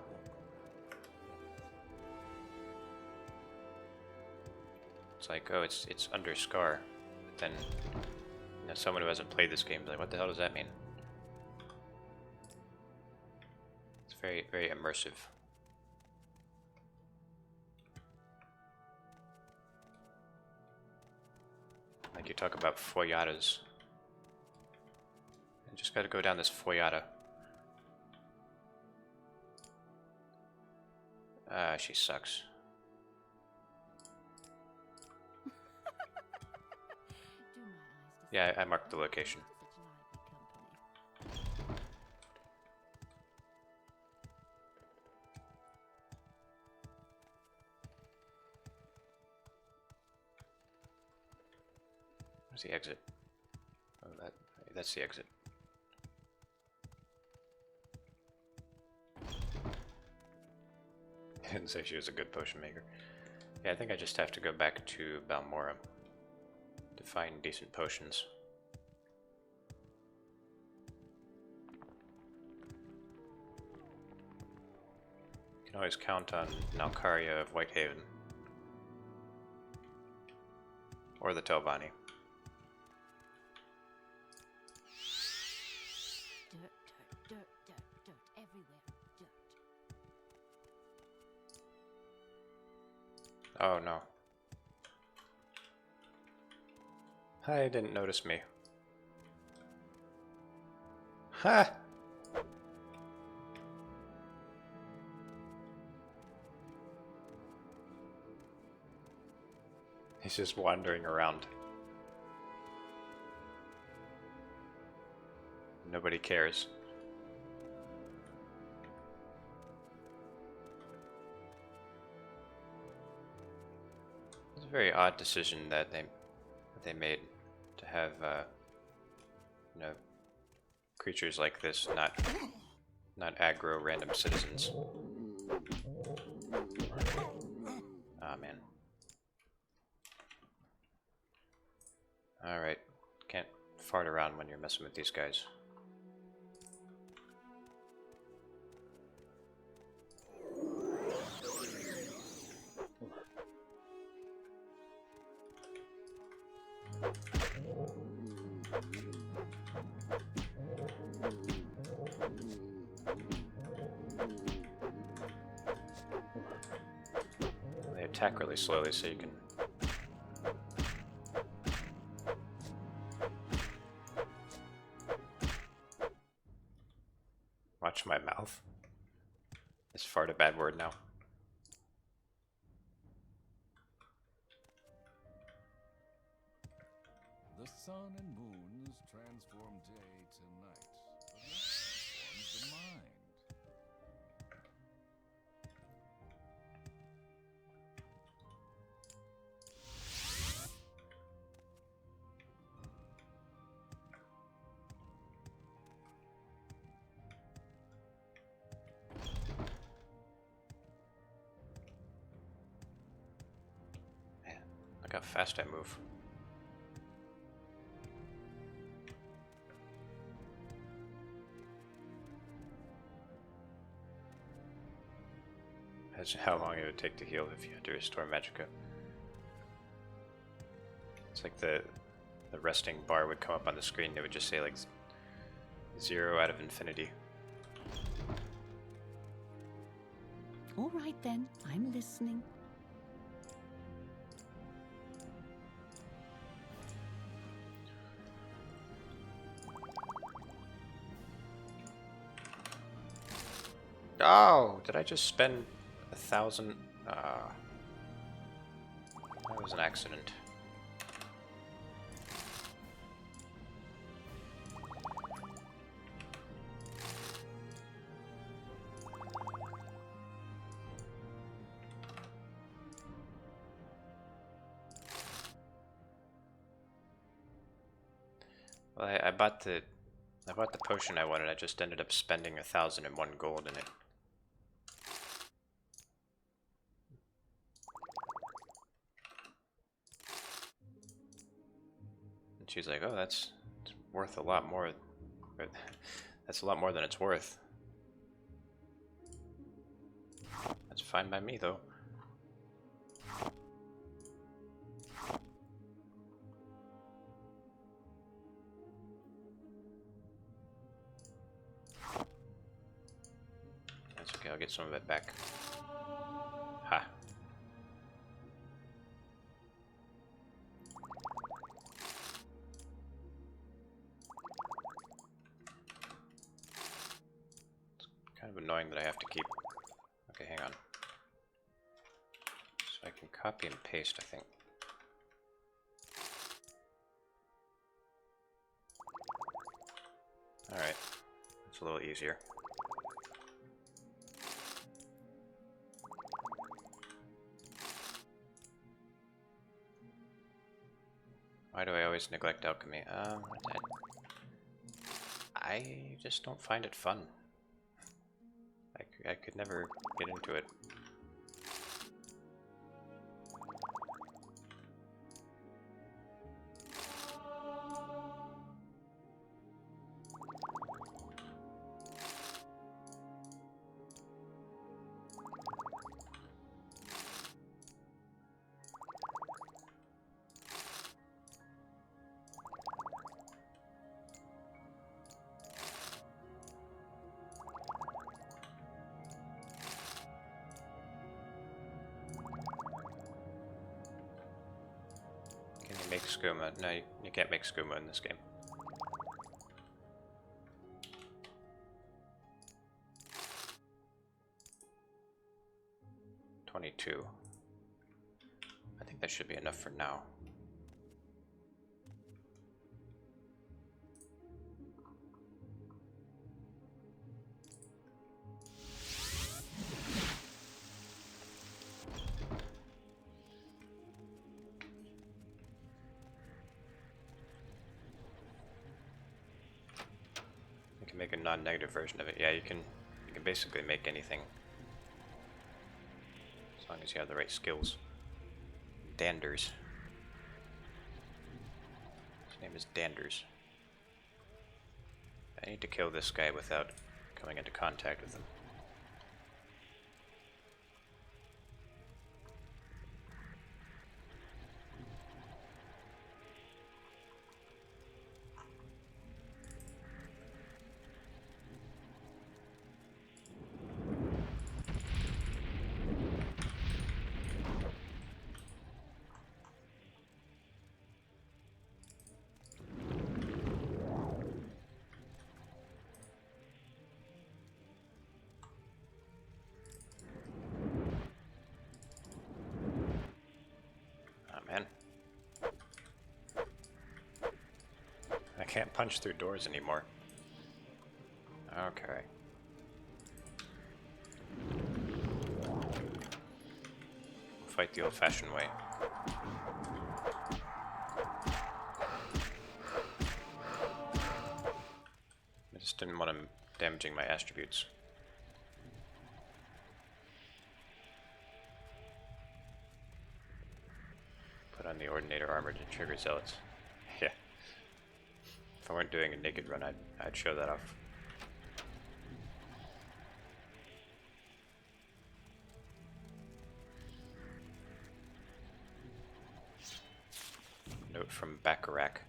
It's like, oh, it's under Scar, but then someone who hasn't played this game is like, what the hell does that mean? It's very, very immersive. Like you talk about foyadas. You just gotta go down this foyada Ah, she sucks. Yeah, I marked the location. Where's the exit? Oh, that's the exit. I didn't say she was a good potion maker. Yeah, I think I just have to go back to Balmora to find decent potions. You can always count on Nalcaria of Whitehaven. Or the Telvanni. Dirt, dirt, dirt, dirt, dirt. Everywhere. Dirt. Oh no. Hi, didn't notice me. Ha! He's just wandering around. Nobody cares. It's a very odd decision that they made to have you know, creatures like this not aggro random citizens. Ah, man. Alright, can't fart around when you're messing with these guys. They attack really slowly, so you can... Watch my mouth. Is fart a bad word now? The sun and moons transform day to night, but night transforms the mind. Man, look how fast I move. Imagine how long it would take to heal if you had to restore Magicka. It's like the resting bar would come up on the screen. It would just say like 0 out of infinity. All right then, I'm listening. Oh, did I just spend 1,000? That was an accident. Well, I bought the potion I wanted. I just ended up spending 1,001 gold in it. And she's like, "Oh, it's worth a lot more. Or, that's a lot more than it's worth." That's fine by me, though. That's okay, I'll get some of it back. Ha. It's kind of annoying that I have to keep... Okay, hang on. copy and paste, I think. Alright, it's a little easier. Why do I always neglect alchemy? I just don't find it fun. I could never get into it. Can you make skooma? No, you can't make skooma in this game. $22. I think that should be enough for now. You can make a non-negative version of it. Yeah, you can basically make anything. As long as you have the right skills. Danders. His name is Danders. I need to kill this guy without coming into contact with him. Man. I can't punch through doors anymore. Okay. Fight the old-fashioned way. I just didn't want him damaging my attributes. Put on the Ordinator armor to trigger zealots. Yeah. If I weren't doing a naked run, I'd show that off. Note from Bacharach.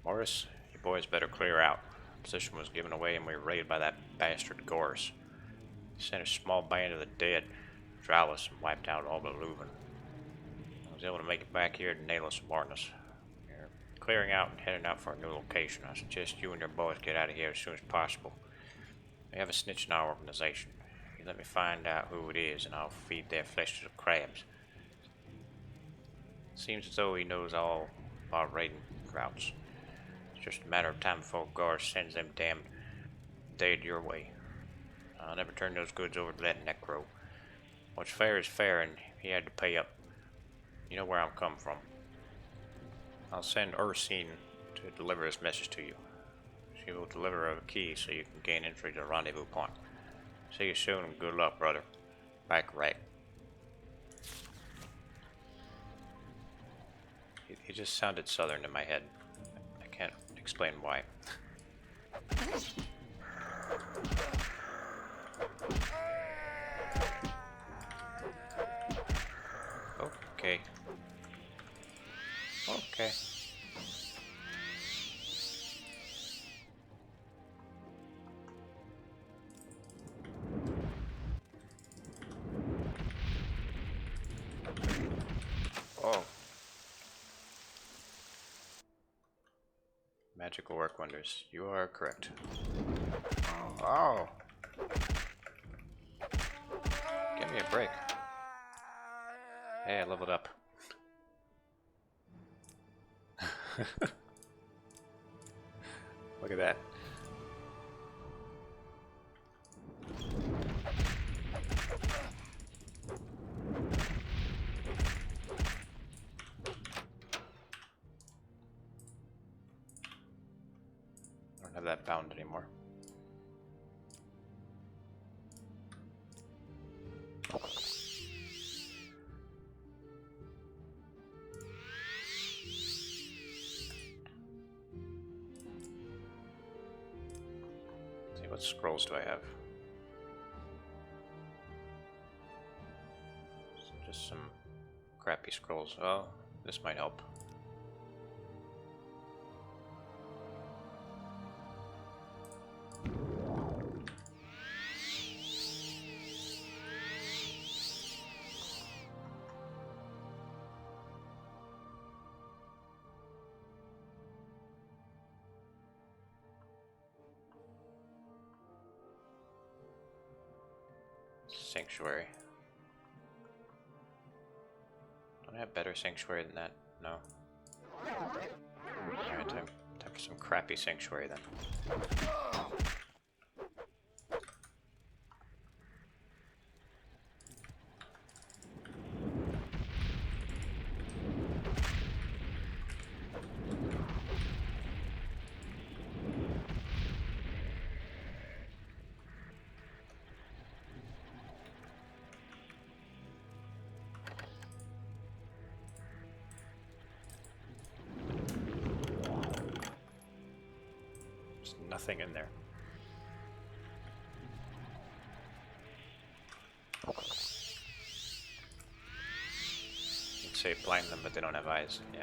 Morris, you boys better clear out. Position was given away and we were raided by that bastard Gorse. He sent a small band of the dead, drow us, and wiped out all but Leuven. I was able to make it back here to Nailus and warn us. We're clearing out and heading out for a new location. I suggest you and your boys get out of here as soon as possible. We have a snitch in our organization. You let me find out who it is and I'll feed their flesh to the crabs. Seems as though he knows all our raiding routes. It's just a matter of time before Garth sends them damned dead your way. I'll never turn those goods over to that necro. What's fair is fair, and he had to pay up. You know where I'm coming from. I'll send Ursine to deliver his message to you. She will deliver a key so you can gain entry to the rendezvous point. See you soon and good luck, brother. Bacharach. He just sounded southern in my head. I can't explain why. Okay. Okay. Oh. Magic will work wonders. You are correct. Oh. Give me a break. Hey, I leveled up. Look at that. I don't have that bound anymore. What scrolls do I have? Just some crappy scrolls. Oh, this might help. Sanctuary. Don't I have better sanctuary than that? No. Alright, time for some crappy sanctuary then. Nothing in there. You'd say blind them, but they don't have eyes. Yeah.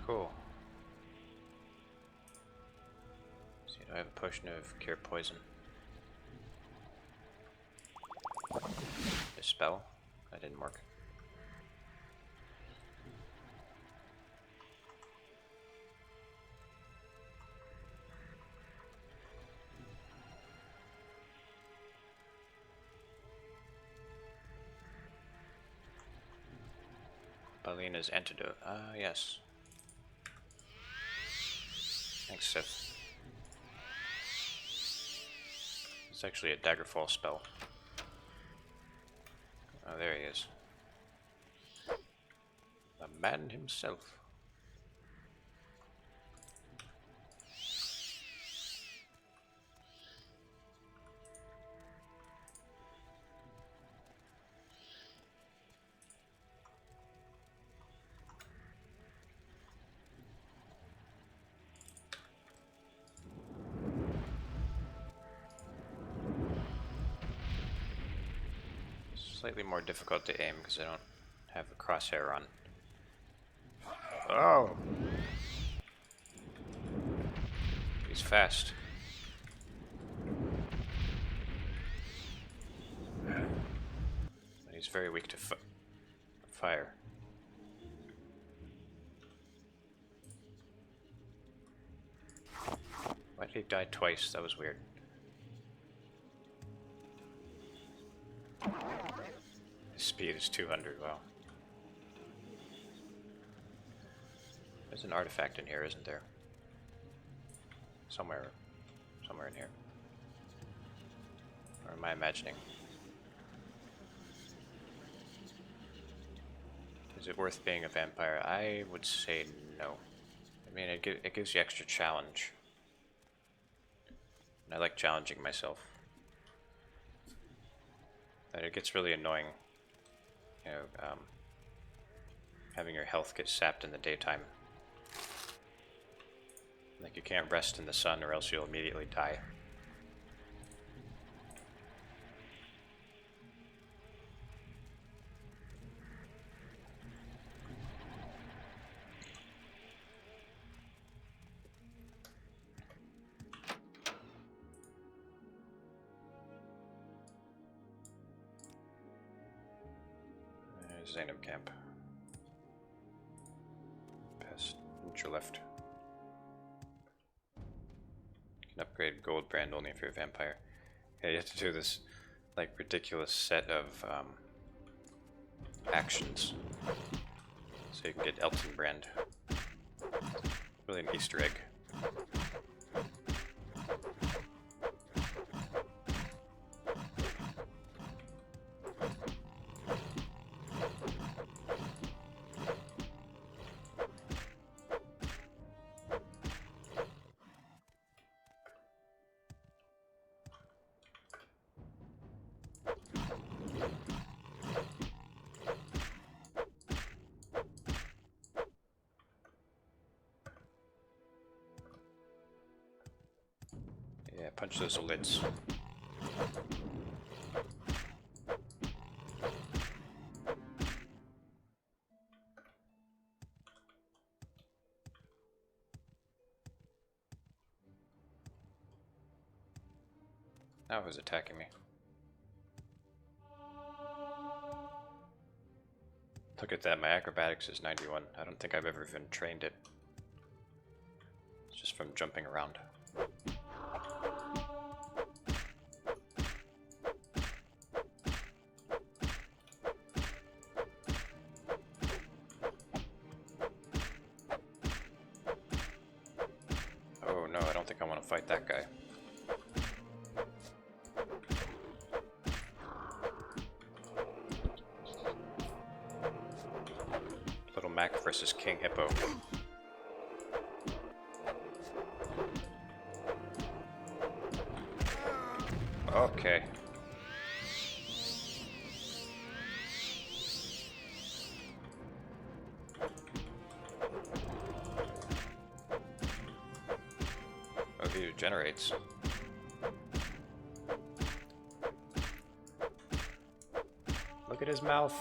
Cool. See, do I have a potion of cure poison? A spell? That didn't work. Balina's antidote. Ah, yes. Thanks, Sith. It's actually a Daggerfall spell. Oh, there he is. The man himself. Slightly more difficult to aim because I don't have the crosshair on. Oh! He's fast. But he's very weak to fire. Why did he die twice? That was weird. His speed is 200, wow. There's an artifact in here, isn't there? Somewhere in here. Or am I imagining? Is it worth being a vampire? I would say no. I mean, it gives you extra challenge. And I like challenging myself. But it gets really annoying, you know, having your health get sapped in the daytime. Like you can't rest in the sun or else you'll immediately die. Zainab camp. Past neutral left. You can upgrade gold brand only if you're a vampire. Yeah, you have to do this like ridiculous set of actions so you can get Elton Brand. Really an Easter egg. Yeah, punch those lids. Now who's attacking me? Look at that, my acrobatics is 91. I don't think I've ever even trained it. It's just from jumping around. Oh no, I don't think I want to fight that guy. Little Mac versus King Hippo. Okay. Oh, he regenerates. Look at his mouth.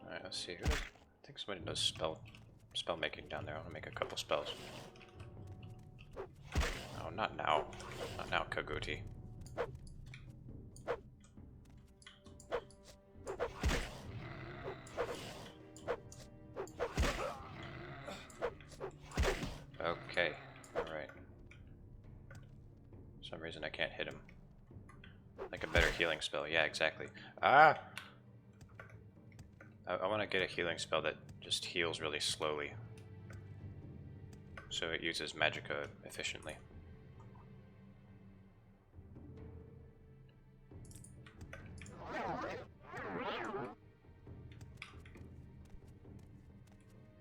Alright, let's see. I think somebody knows spell making down there. I want to make a couple spells. Oh, not now. Not now, Kaguti. Okay, alright. For some reason I can't hit him. Like a better healing spell, yeah, exactly. Ah! I want to get a healing spell that just heals really slowly. So it uses magicka efficiently.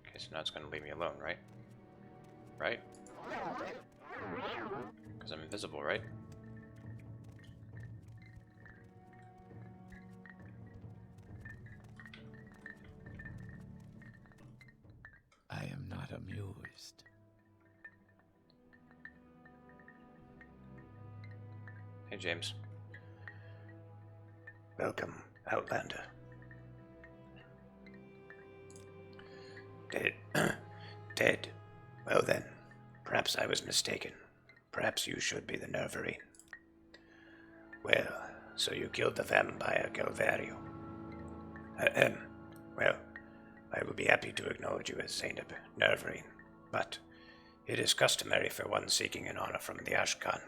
Okay, so now it's going to leave me alone, right? Right? Because I'm invisible, right? I am not amused. Hey, James. Welcome, Outlander. Dead. Dead. Well then, perhaps I was mistaken. Perhaps you should be the Nervarine. Well, so you killed the vampire Galvario. Well, I will be happy to acknowledge you as Zainab Nervarine, but it is customary for one seeking an honor from the Ashkan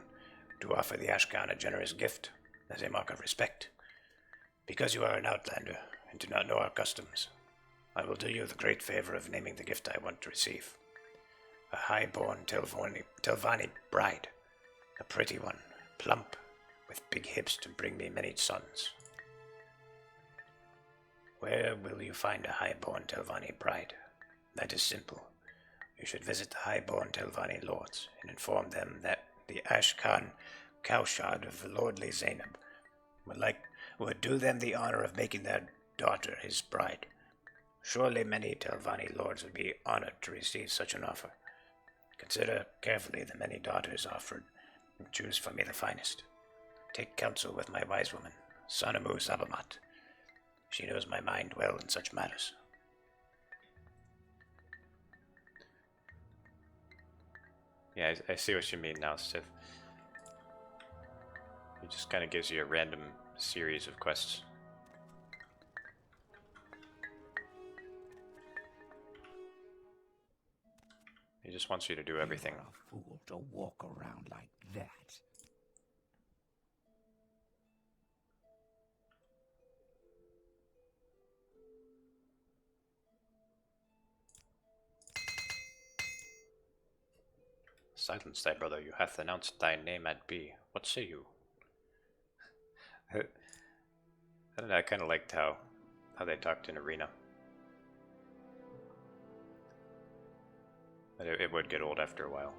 to offer the Ashkan a generous gift as a mark of respect. Because you are an outlander and do not know our customs, I will do you the great favor of naming the gift I want to receive. A high-born Telvanni bride, a pretty one, plump, with big hips to bring me many sons. Where will you find a high-born Telvanni bride? That is simple. You should visit the high-born Telvanni lords and inform them that the Ashkan cowshard of the lordly Zainab would do them the honor of making their daughter his bride. Surely many Telvanni lords would be honored to receive such an offer. Consider carefully the many daughters offered, and choose for me the finest. Take counsel with my wise woman, Sanamu Sabamat. She knows my mind well in such matters. Yeah, I see what you mean now, Sif. It just kind of gives you a random series of quests. He just wants you to do everything. You are a fool to walk around like that. Silence thy brother, you hath announced thy name at B. What say you? I don't know, I kind of liked how they talked in Arena. But it would get old after a while.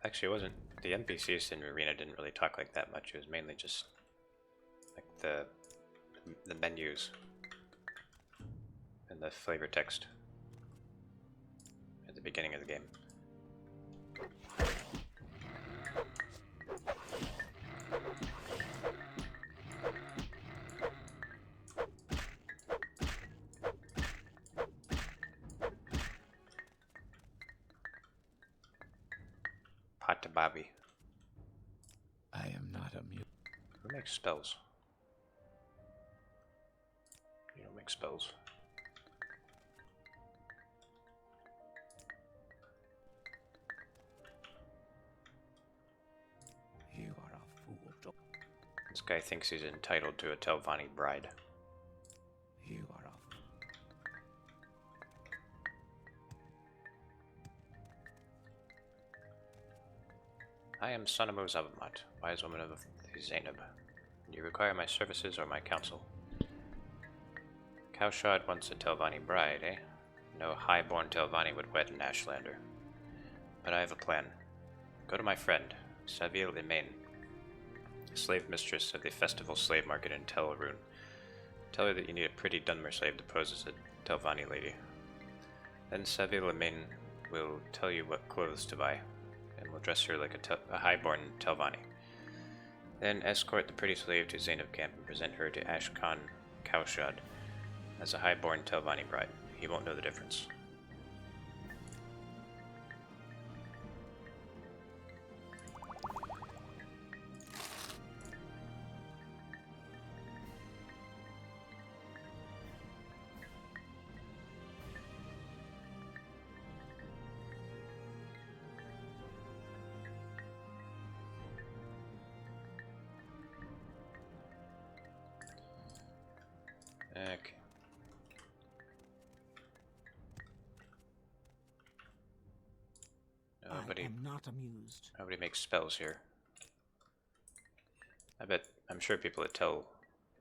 Actually, it wasn't. The NPCs in Arena didn't really talk like that much. It was mainly just like the menus and the flavor text at the beginning of the game. Bobby. I am not amused. Who makes spells? You don't make spells. You are a fool to... This guy thinks he's entitled to a Telvanni bride. You are a... I am Sanamu Zabamat, wise woman of the Zainab. Do you require my services or my counsel? Cowshod wants a Telvanni bride, eh? No high-born Telvanni would wed an Ashlander. But I have a plan. Go to my friend, Saville Imain, slave mistress of the festival slave market in Tel Arun. Tell her that you need a pretty Dunmer slave to pose as a Telvanni lady. Then Saville Imain will tell you what clothes to buy, and will dress her like a high-born Telvanni. Then escort the pretty slave to Zainab camp and present her to Ashkan Cowshod as a high-born Telvanni bride. He won't know the difference. Okay. I am not amused. Nobody makes spells here. I'm sure people that tell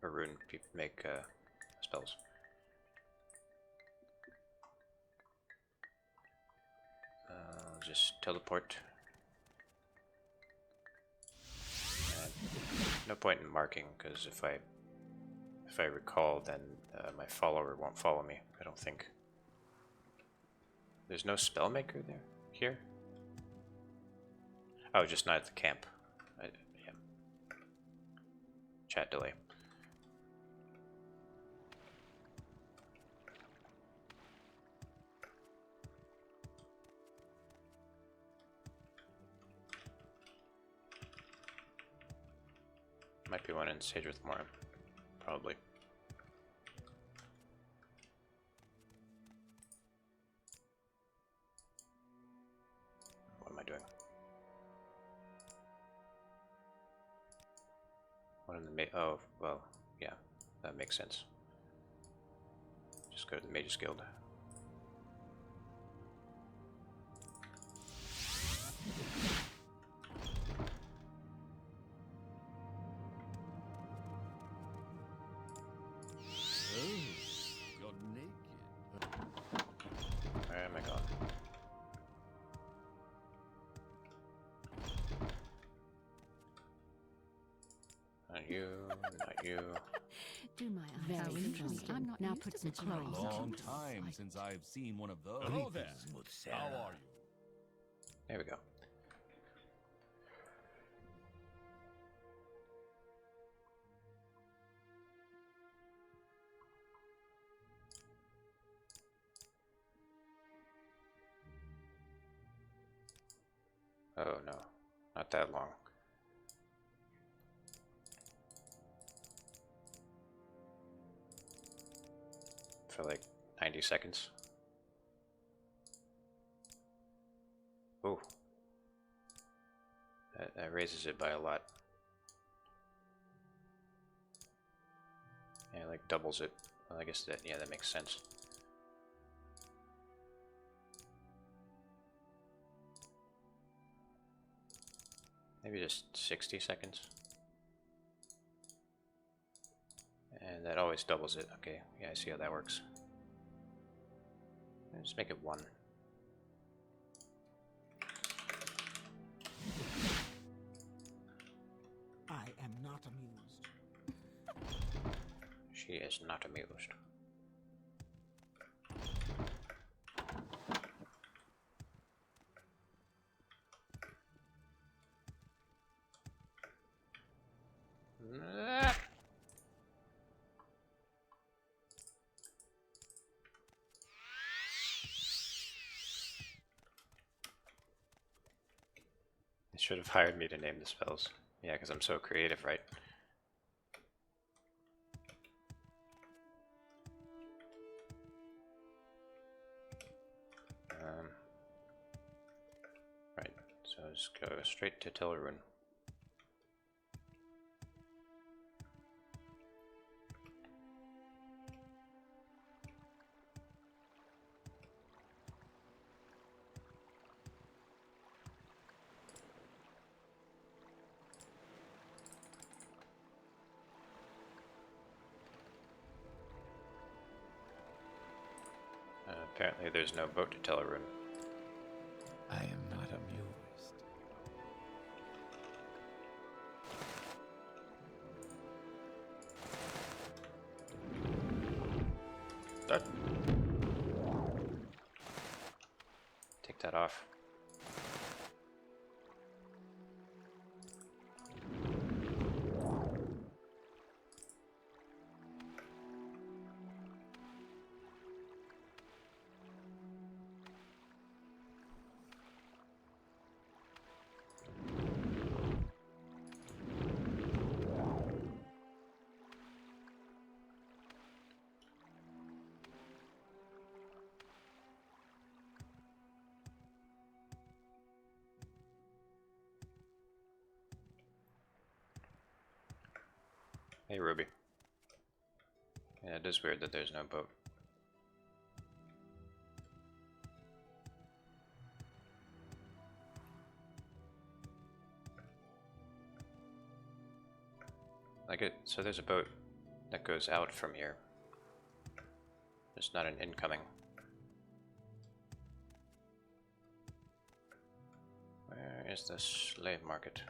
Arun make spells. I'll just teleport. And no point in marking, because if I recall, then my follower won't follow me. I don't think. There's no spell maker there here. Oh, just not at the camp. Yeah. Chat delay. Might be one in Sage with Morim. Probably. What am I doing? One in the oh, well, yeah, that makes sense. Just go to the Mages Guild. You're naked. Where am I going? And you, you. Do my eyes Very see through me? interesting. I'm not Now used put to some such a clothes on. Long beautiful time sight. since I've seen one of those. Hello there. How are you? There we go. Oh no, not that long. For like 90 seconds. Ooh. That raises it by a lot. Yeah, like doubles it. Well, I guess that, yeah, that makes sense. Maybe just 60 seconds. And that always doubles it. Okay, yeah, I see how that works. Just make it 1. I am not amused. She is not amused. They should have hired me to name the spells. Yeah, because I'm so creative, right? Right, so just go straight to Telrune. Apparently there's no boat to Telrune. I am not amused. Take that off. Hey, Ruby. Yeah, it is weird that there's no boat. So there's a boat that goes out from here. There's not an incoming. Where is the slave market?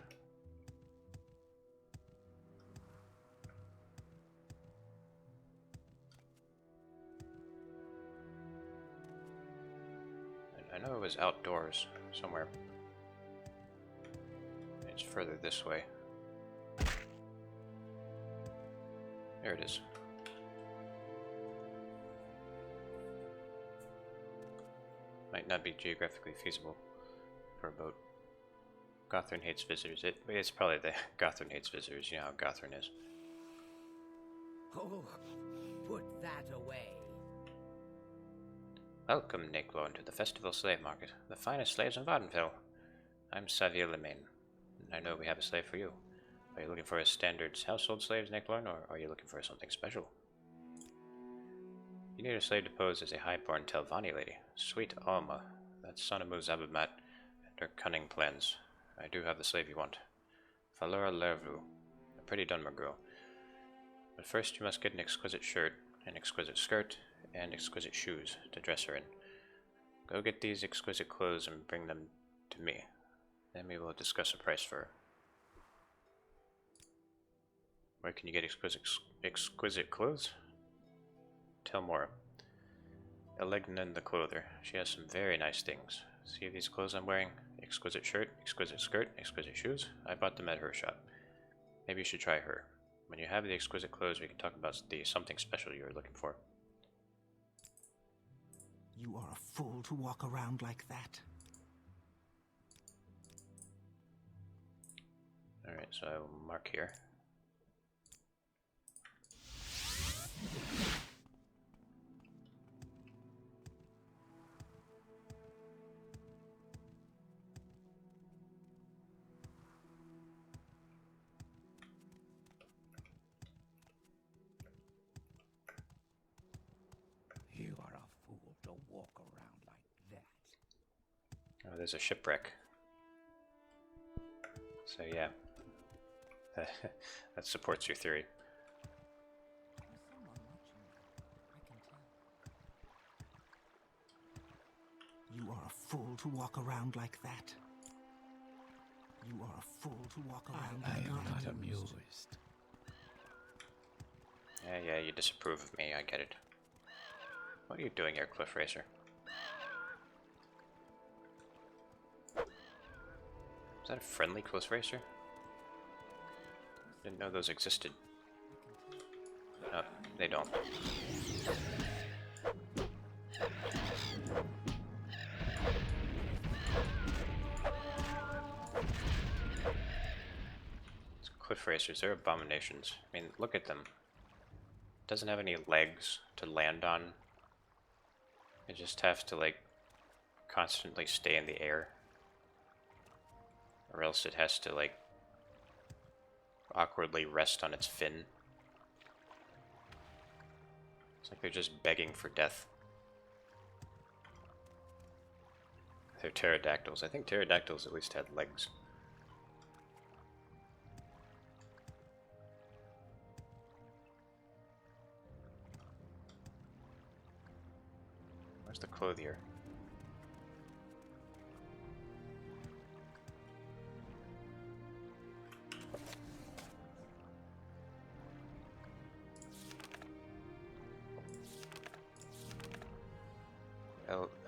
I know it was outdoors somewhere. It's further this way. There it is. Might not be geographically feasible for a boat. Gothren hates visitors. It's probably the Gothren hates visitors. You know how Gothren is. Oh, put that away. Welcome, Naklorn, to the Festival Slave Market, the finest slaves in Vardenfell. I'm Xavier Lemaine, and I know we have a slave for you. Are you looking for a standard household slave, Naklorn, or are you looking for something special? You need a slave to pose as a highborn Telvanni lady. Sweet Alma, that son of Muzabamat, and her cunning plans. I do have the slave you want. Valora Lervu, a pretty Dunmer girl. But first you must get an exquisite shirt, an exquisite skirt, and exquisite shoes to dress her in. Go get these exquisite clothes and bring them to me. Then we will discuss a price for her. Where can you get exquisite clothes? Tell more. Elegnan the clother. She has some very nice things. See these clothes I'm wearing? Exquisite shirt, exquisite skirt, exquisite shoes. I bought them at her shop. Maybe you should try her. When you have the exquisite clothes, we can talk about the something special you're looking for. You are a fool to walk around like that. Alright, so I will mark here. You are a fool to walk around like that. Oh, there's a shipwreck. So yeah, that supports your theory. There's someone watching you. I can tell. You are a fool to walk around like that. You are a fool to walk around I like am that. not amused. Yeah, you disapprove of me, I get it. What are you doing here, Cliff Racer? Is that a friendly Cliff Racer? Didn't know those existed. No, they don't. These Cliff Racers, they're abominations. I mean, look at them. It doesn't have any legs to land on. It just has to, like, constantly stay in the air. Or else it has to, like, awkwardly rest on its fin. It's like they're just begging for death. They're pterodactyls. I think pterodactyls at least had legs. Where's the clothier?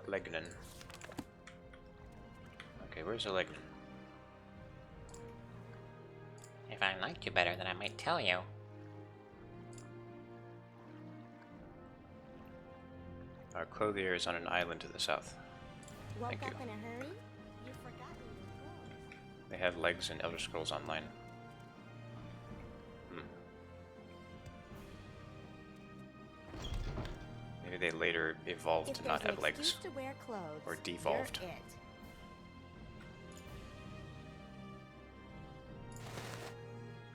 Legnan. Okay, where's Legnan? If I liked you better, then I might tell you. Our clothier is on an island to the south. Woke Thank you. up in a hurry? You forgot your clothes. They have legs in Elder Scrolls Online. Maybe they later evolved If to not there's have an legs. excuse to wear clothes, Or devolved. you're it.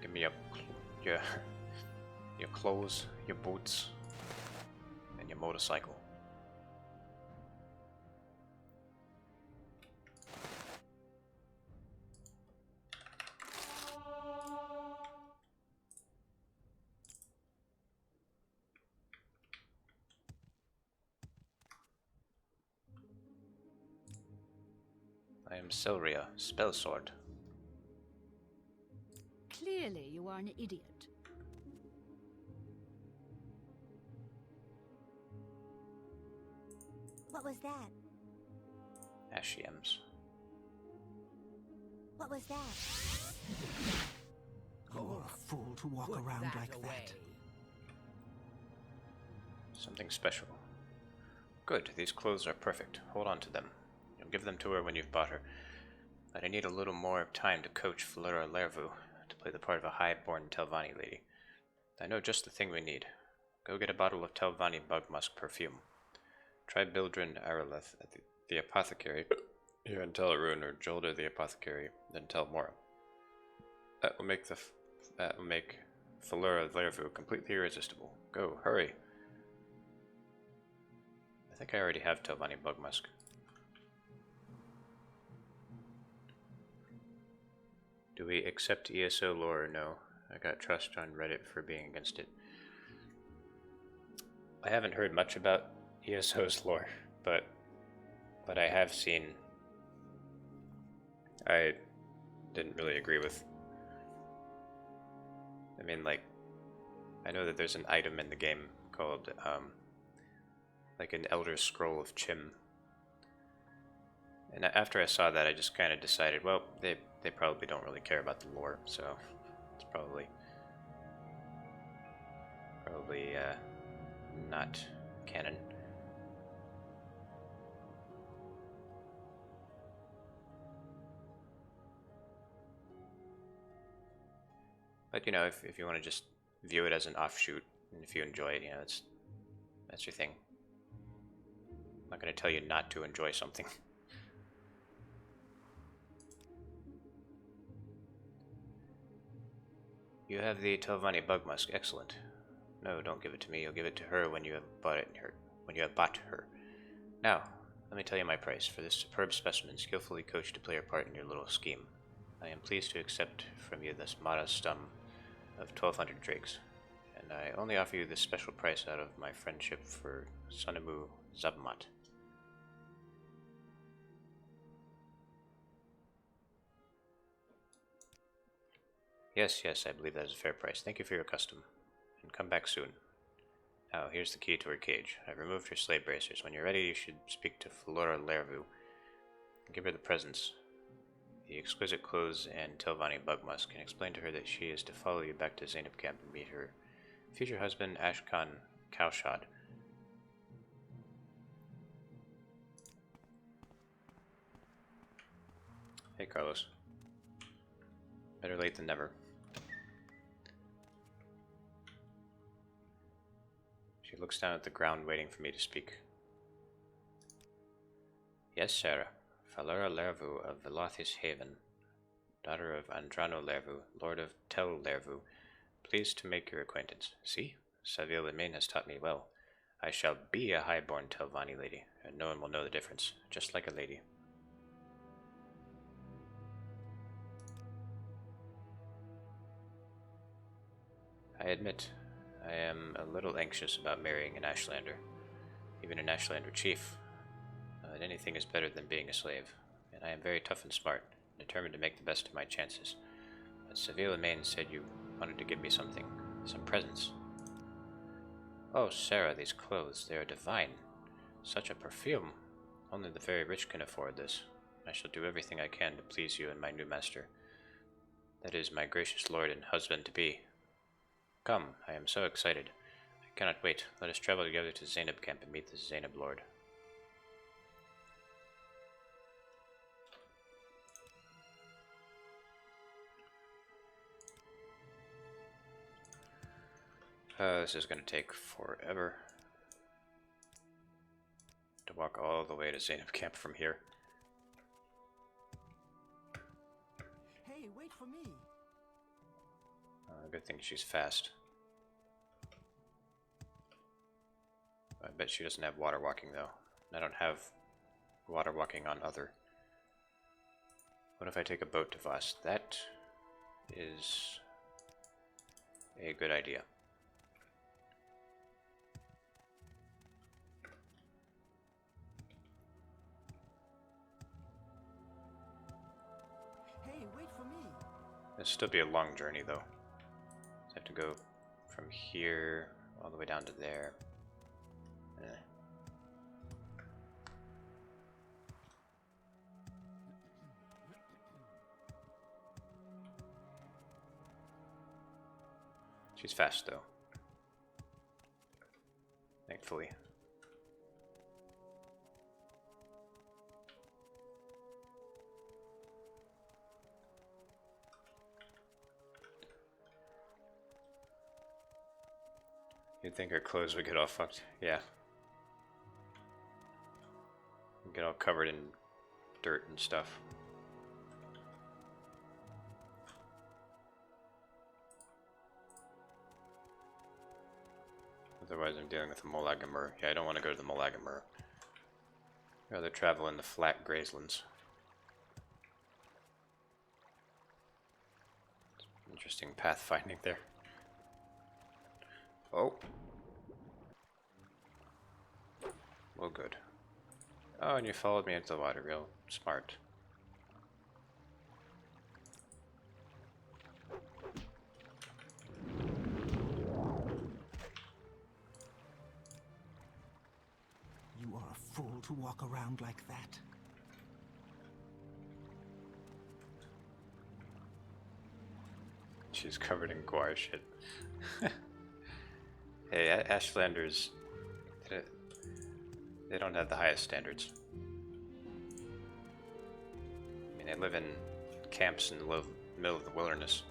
Give me your your clothes, your boots, and your motorcycle. I am Selria, spell sword. Clearly, you are an idiot. What was that? Ashiems. What was that? You are a fool to walk Put around that like away. that. Something special. Good, these clothes are perfect. Hold on to them. You'll give them to her when you've bought her. But I need a little more time to coach Flora Lervu to play the part of a high-born Telvanni lady. I know just the thing we need. Go get a bottle of Telvanni bug musk perfume. Try Bildrin Araleth at the apothecary here in Tel Arun, or Jolder the apothecary, then Tel Mora. That will make Flora Lervu completely irresistible. Go, hurry! I think I already have Telvanni bug musk. Do we accept ESO lore or no? I got trust on Reddit for being against it. I haven't heard much about ESO's lore, but what I have seen, I didn't really agree with. I mean, like, I know that there's an item in the game called, like an Elder Scroll of Chim. And after I saw that, I just kind of decided, well, they probably don't really care about the lore, so it's probably not canon. But you know, if you want to just view it as an offshoot, and if you enjoy it, you know, that's your thing. I'm not going to tell you not to enjoy something. You have the Telvanni bug musk. Excellent. No, don't give it to me. You'll give it to her when you have bought it. When you have bought her. Now, let me tell you my price for this superb specimen, skillfully coached to play your part in your little scheme. I am pleased to accept from you this modest sum of 1,200 drakes, and I only offer you this special price out of my friendship for Sonimu Zabmat. Yes, I believe that is a fair price. Thank you for your custom, and come back soon. Now, here's the key to her cage. I've removed her slave bracers. When you're ready, you should speak to Flora Lervu. Give her the presents, the exquisite clothes, and Telvanni bug musk, and explain to her that she is to follow you back to Zainab camp and meet her future husband, Ashkan Kaushad. Hey, Carlos. Better late than never. She looks down at the ground, waiting for me to speak. Yes, Sarah. Falura Lervu of Velothis Haven, daughter of Andrano Lervu, lord of Tel Lervu. Pleased to make your acquaintance. See? Saville Lemaine has taught me well. I shall be a high-born Telvanni lady, and no one will know the difference, just like a lady. I admit, I am a little anxious about marrying an Ashlander, even an Ashlander chief. Anything is better than being a slave, and I am very tough and smart, determined to make the best of my chances. But Seville Maine said you wanted to give me something, some presents. Oh, Sarah, these clothes, they are divine. Such a perfume. Only the very rich can afford this. I shall do everything I can to please you and my new master. That is, my gracious lord and husband-to-be. Come, I am so excited. I cannot wait. Let us travel together to Zainab camp and meet the Zainab lord. This is going to take forever to walk all the way to Zainab camp from here. Hey, wait for me. Good thing she's fast. I bet she doesn't have water walking though. I don't have water walking on other. What if I take a boat to Voss? That is a good idea. Hey, wait for me. It'll still be a long journey though. I have to go from here all the way down to there. She's fast though. Thankfully. You'd think her clothes would get all fucked. Yeah. Get all covered in dirt and stuff. Otherwise I'm dealing with the Molagamur. Yeah, I don't want to go to the Molagamur. I'd rather travel in the flat grazelands. Interesting pathfinding there. Oh. Well, good. Oh, and you followed me into the water. Real smart. are a fool to walk around like that. She's covered in guar shit. Hey, Ashlanders, they don't have the highest standards. I mean, they live in camps in the middle of the wilderness.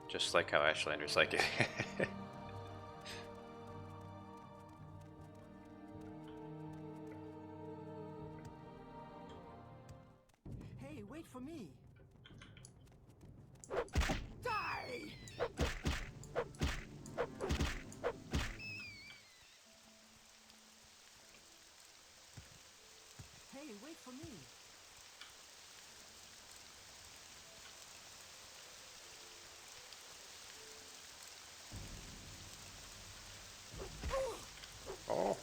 Just like how Ashlanders like it. Hey, wait for me! Die! Hey, wait for me! Oh.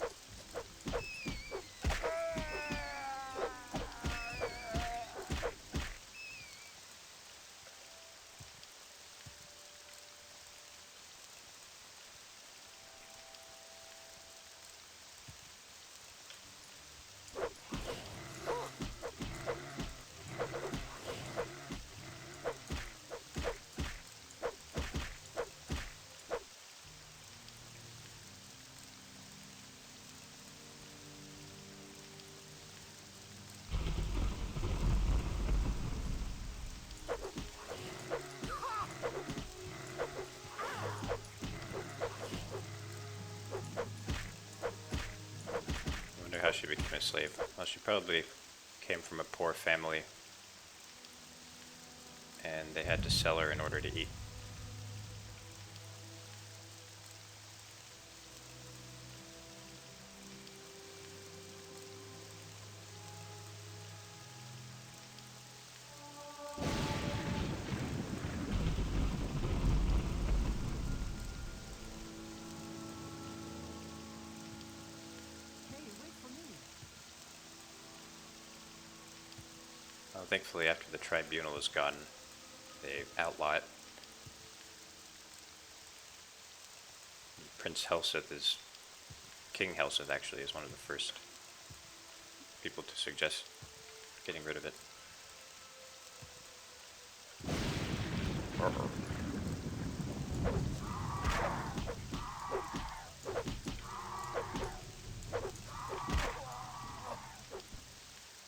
I wonder how she became a slave. Well, she probably came from a poor family and they had to sell her in order to eat. Hey, wait for me! Well, thankfully, after the tribunal is gone, they outlaw it. Prince Helseth is... King Helseth, actually, is one of the first people to suggest getting rid of it.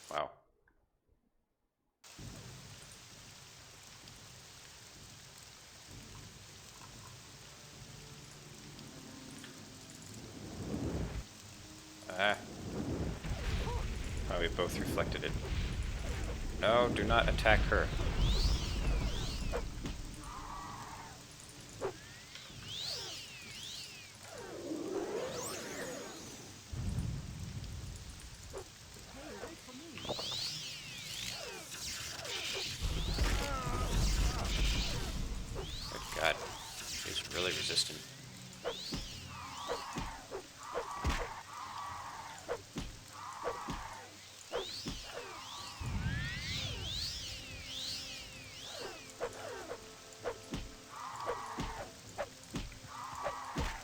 Wow. Ah. Oh, we both reflected it. No, do not attack her. Hey, wait for me! Good God. He's really resistant.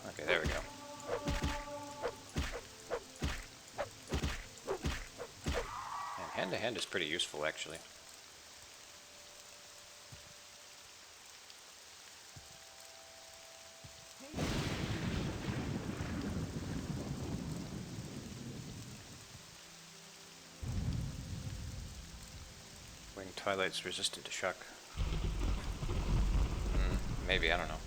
Okay, there we go. And hand-to-hand is pretty useful, actually. Winged Twilight's resistant to shock. Maybe, I don't know.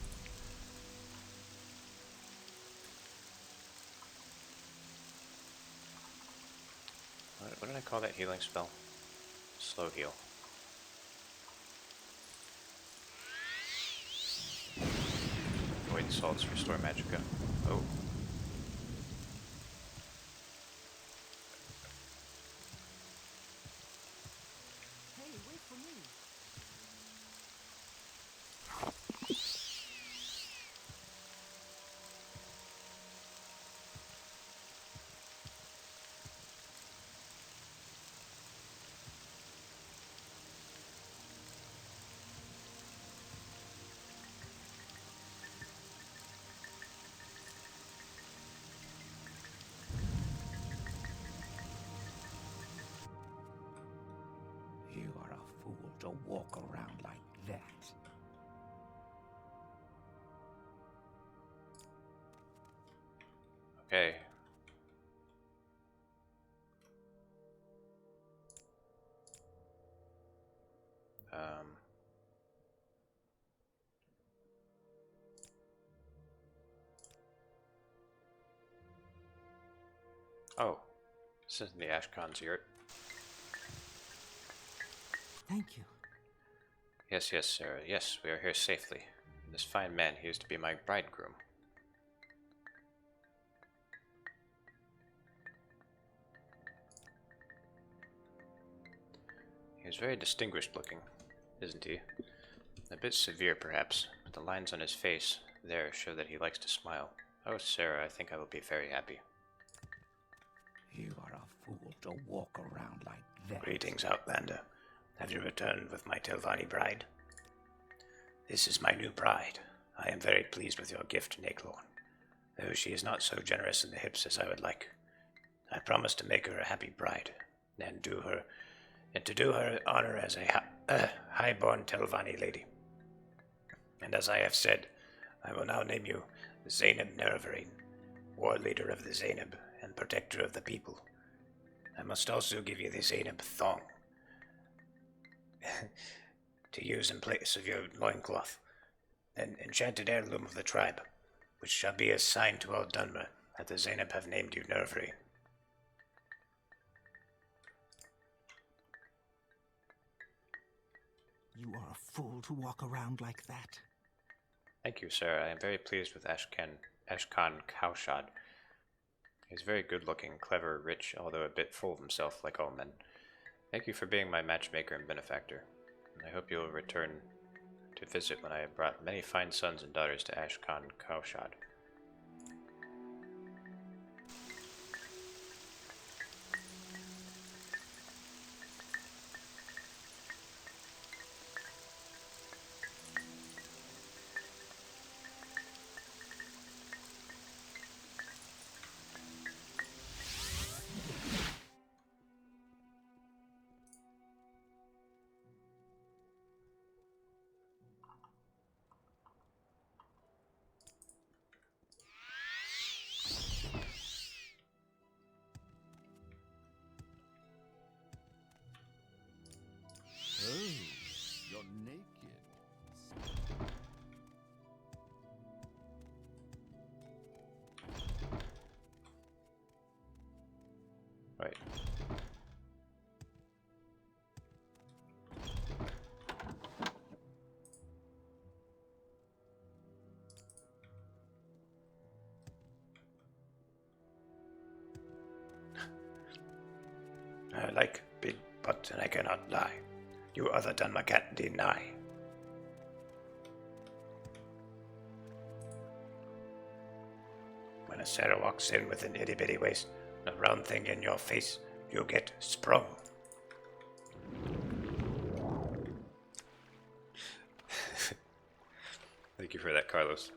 What did I call that healing spell? Slow heal. Void salts restore magicka. Oh. Hey, wait for me! to walk around like that. Okay. Oh, this isn't the Ashkan's yurt. Thank you. Yes, yes, sir. Yes, we are here safely. This fine man, he is to be my bridegroom. He is very distinguished looking, isn't he? A bit severe, perhaps, but the lines on his face there show that he likes to smile. Oh, Sarah, I think I will be very happy. You are a fool to walk around like that. Greetings, Outlander. Have you returned with my Telvanni bride? This is my new bride. I am very pleased with your gift, Naklorn, though she is not so generous in the hips as I would like. I promise to make her a happy bride, and to do her honor as a high-born Telvanni lady. And as I have said, I will now name you Zainab Nervarine, war leader of the Zainab and protector of the people. I must also give you the Zainab thong to use in place of your loincloth, an enchanted heirloom of the tribe, which shall be a sign to all Dunmer that the Zainab have named you Nervarine. You are a fool to walk around like that. Thank you, sir. I am very pleased with Ashkan Kaushad. He's very good-looking, clever, rich, although a bit full of himself, like all men. Thank you for being my matchmaker and benefactor. I hope you will return to visit when I have brought many fine sons and daughters to Ashkan Kaushad. Oh, you're naked. Right. I like big butts and I cannot lie. You other Dunmer can't deny. When a Sarah walks in with an itty-bitty waist and a round thing in your face, you get sprung. Thank you for that, Carlos.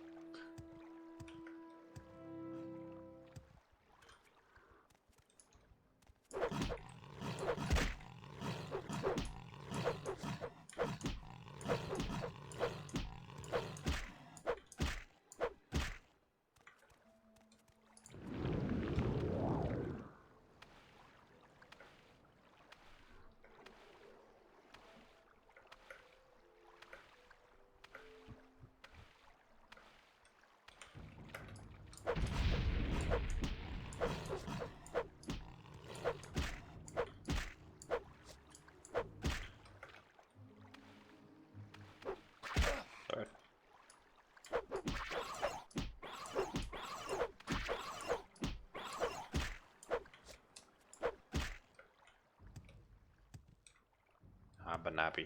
Sorry. Abanabi.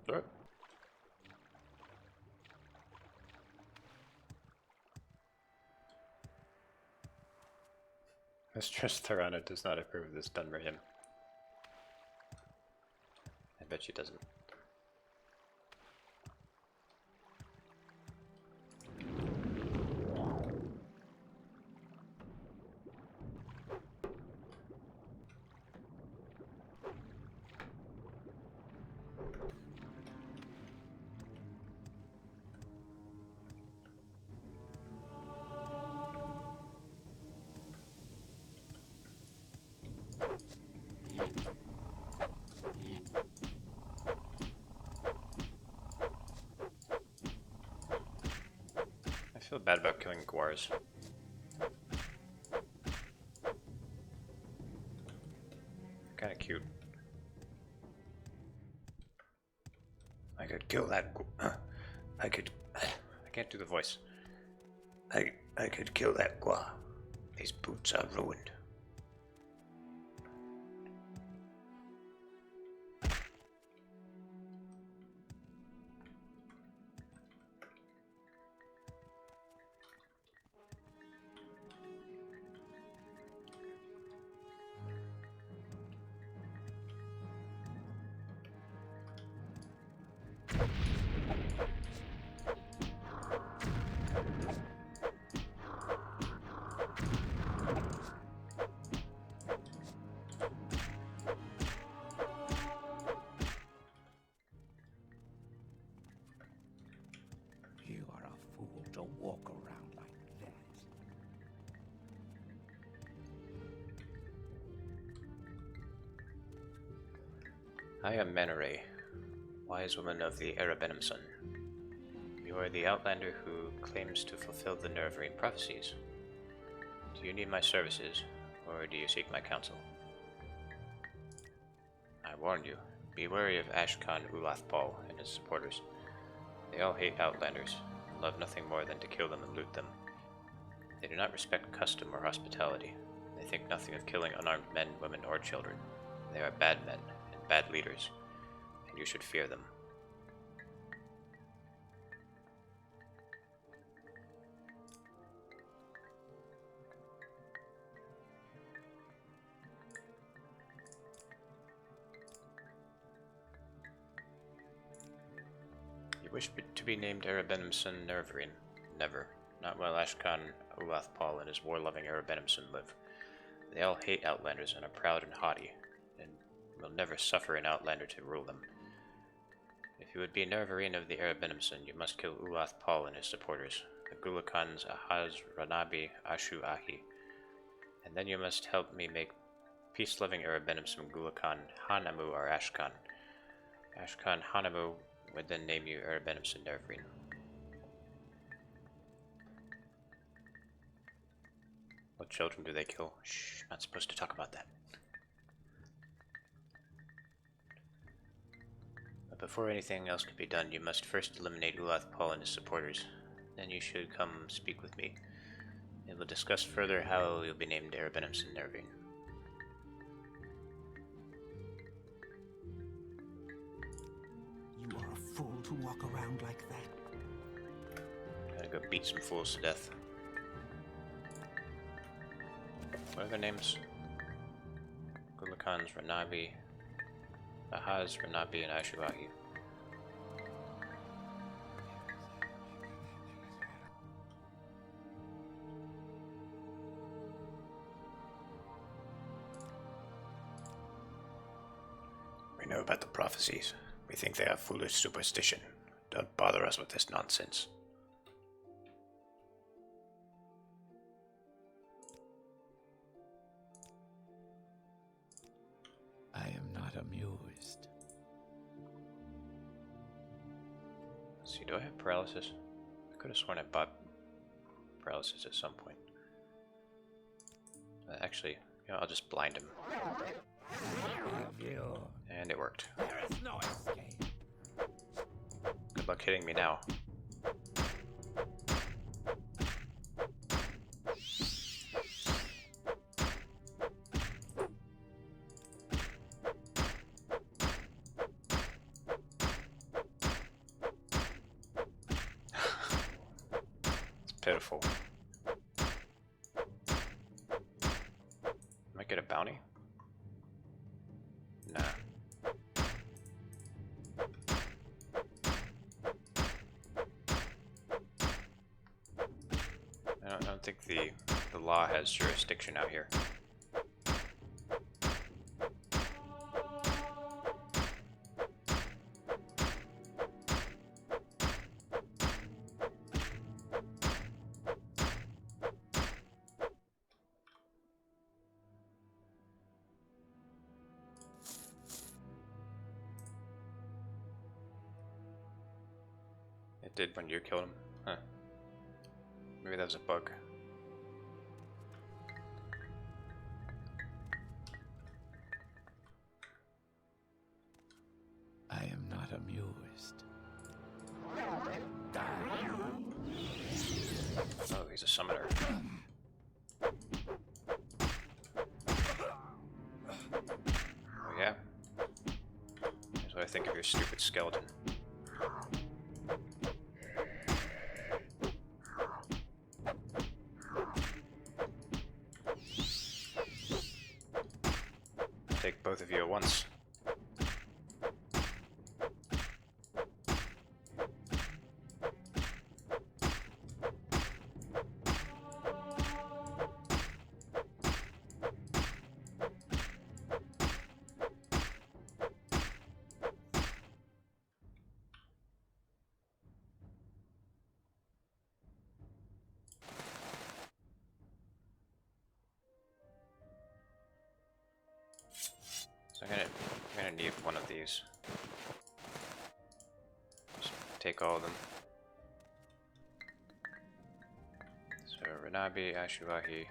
Alright. Mistress Tharana does not approve of this done by him. I bet she doesn't. I feel bad about killing Guars. Kinda cute. I could kill that. I could. I can't do the voice. I could kill that Gua. His boots are ruined. You are a fool to walk around like that. I am Manere, wise woman of the Arabenum Sun. You are the outlander who claims to fulfill the Nervarine prophecies. Do you need my services, or do you seek my counsel? I warn you, be wary of Ashkan Ulathpal and his supporters. They all hate outlanders, and love nothing more than to kill them and loot them. They do not respect custom or hospitality. They think nothing of killing unarmed men, women, or children. They are bad men and bad leaders, and you should fear them. You wish to be named Arabenimson Nervarine? Never. Not while Ashkan Ulathpal and his war-loving Arabenimson live. They all hate outlanders and are proud and haughty, and will never suffer an outlander to rule them. If you would be Nervarine of the Arabenimson, you must kill Ulathpal and his supporters, the Gulakans Ahaz, Ranabi, Ashu Ahi, and then you must help me make peace-loving Arabenimson Gulakan Hanamu or Ashkan. Ashkan Hanamu would then name you Arabenimson Nervarine. What children do they kill? Shh, not supposed to talk about that. But before anything else can be done, you must first eliminate Ulathpal and his supporters. Then you should come speak with me, and we'll discuss further how you'll be named Arabenimson Nervarine. You are a fool to walk around like that. Gotta go beat some fools to death. What are their names? Gulakans, Ranabi, Ahaz, Ranabi, and Ashuahi. We know about the prophecies. We think they are foolish superstition. Don't bother us with this nonsense. I am not amused. Let's see, do I have paralysis? I could have sworn I bought paralysis at some point. Actually, you know, I'll just blind him. Have you? And it worked. There is no escape. Good luck hitting me now. powerful. Might get a bounty? Nah. I don't think the law has jurisdiction out here. It did when you killed him. Huh. Maybe that was a bug. I am not amused. Oh, he's a summoner. Oh yeah? Here's what I think of your stupid skeleton. Take both of you at once. So I'm gonna need one of these. Just take all of them. So Renabi, Ashuahi.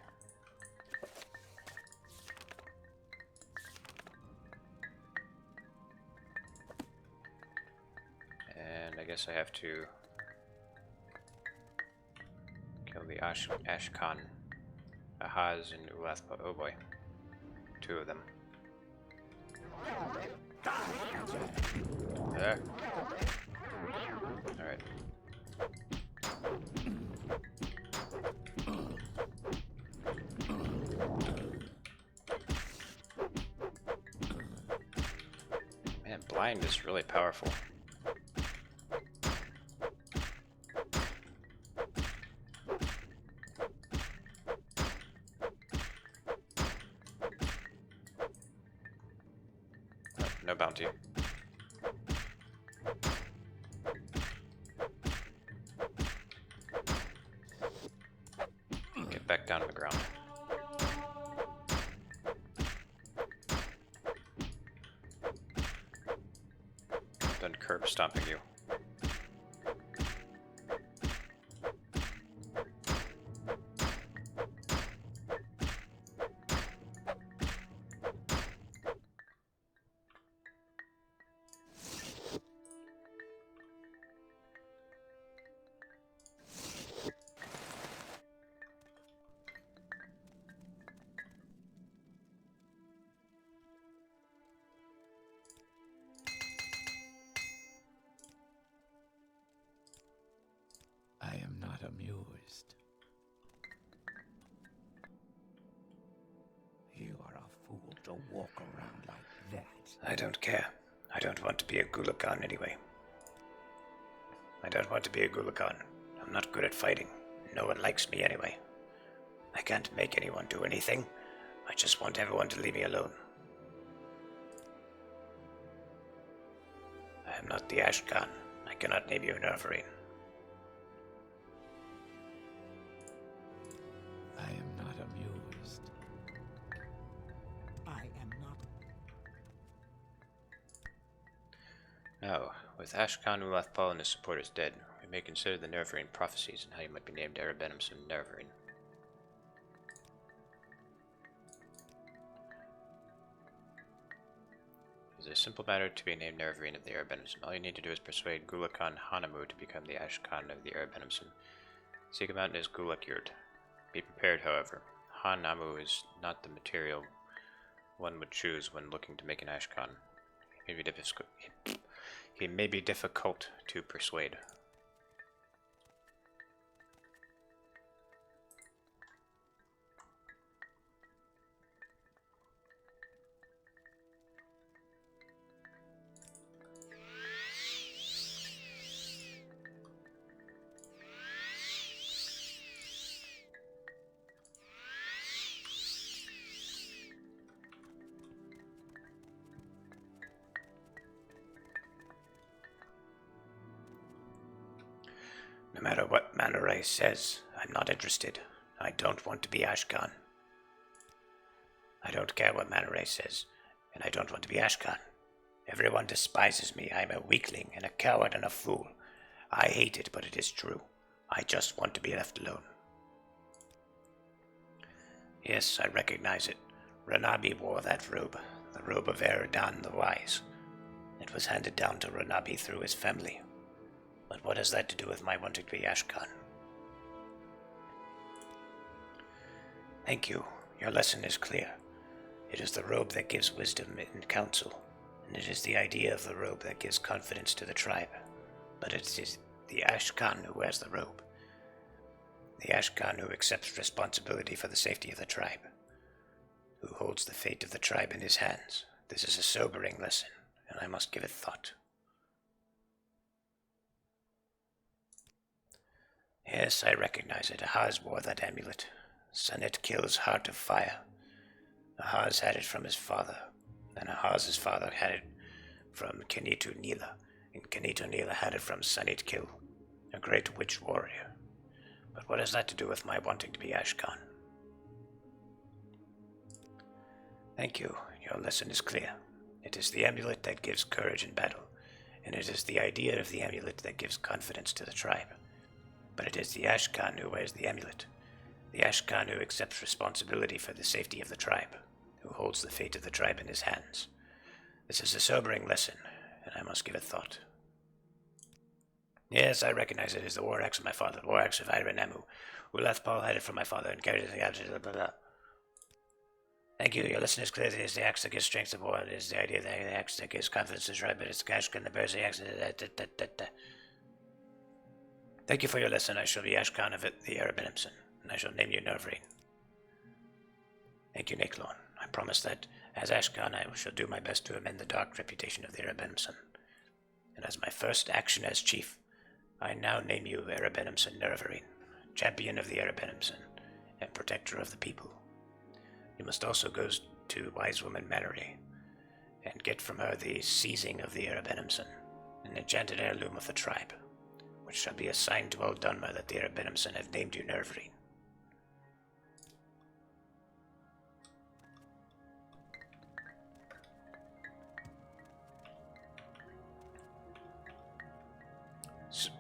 And I guess I have to kill the Ashkan, Ahaz, and Ulathpa. Oh boy. 2 of them. There. Alright. Man, blind is really powerful. No bounty. Get back down to the ground. I'm done curb stomping you. I am not amused. You are a fool to walk around like that. I don't care. I don't want to be a Gulakan anyway. I don't want to be a Gulakan. I'm not good at fighting. No one likes me anyway. I can't make anyone do anything. I just want everyone to leave me alone. I am not the Ashkan. I cannot name you Nervarine. I am not amused. I am not. Now, with Ashkan Ulathpal and his supporters dead, we may consider the Nervarine prophecies and how you might be named Erebenimson Nervarine. It is a simple matter to be named Nervarine of the Erebenimson. All you need to do is persuade Gulakan Hanamu to become the Ashkan of the Erebenimson. Seek him out in his Gulak yurt. Be prepared, however. Hanamu is not the material one would choose when looking to make an Ashkan. He may be difficult to persuade. No matter what Manoray says, I'm not interested. I don't want to be Ashkan. I don't care what Manoray says, and I don't want to be Ashkan. Everyone despises me. I'm a weakling and a coward and a fool. I hate it, but it is true. I just want to be left alone. Yes, I recognize it. Ranabi wore that robe, the robe of Eridan the Wise. It was handed down to Ranabi through his family. But what has that to do with my wanting to be Ashkan? Thank you. Your lesson is clear. It is the robe that gives wisdom and counsel, and it is the idea of the robe that gives confidence to the tribe. But it is the Ashkan who wears the robe. The Ashkan who accepts responsibility for the safety of the tribe, who holds the fate of the tribe in his hands. This is a sobering lesson, and I must give it thought. Yes, I recognize it. Ahaz wore that amulet. Sanet kills Heart of Fire. Ahaz had it from his father, and Ahaz's father had it from Kenitu Nila, and Kenitu Nila had it from Sanit Kill, a great witch warrior. But what has that to do with my wanting to be Ashkan? Thank you. Your lesson is clear. It is the amulet that gives courage in battle, and it is the idea of the amulet that gives confidence to the tribe. But it is the Ashkan who wears the amulet, the Ashkan who accepts responsibility for the safety of the tribe, who holds the fate of the tribe in his hands. This is a sobering lesson, and I must give it thought. Yes, I recognize it as the war axe of my father, the war axe of Irenamu, who Paul had it from my father and carried it out to blah, blah, blah. Thank you. Your lesson is clear. It is the axe that gives strength to war. It is the idea that the axe that gives confidence to the tribe, but it's the Ashkan that bears the axe. Thank you for your lesson. I shall be Ashkan of it, the Erebinimson, and I shall name you Nervreen. Thank you, Niklon. I promise that, as Ashkan, I shall do my best to amend the dark reputation of the Erebinimson. And as my first action as chief, I now name you Erebinimson Nervreen, champion of the Erebinimson, and protector of the people. You must also go to Wise Woman Manoray, and get from her the seizing of the Erebinimson, an enchanted heirloom of the tribe, which shall be a sign to all Dunmer that the Erebinimson have named you Nervreen.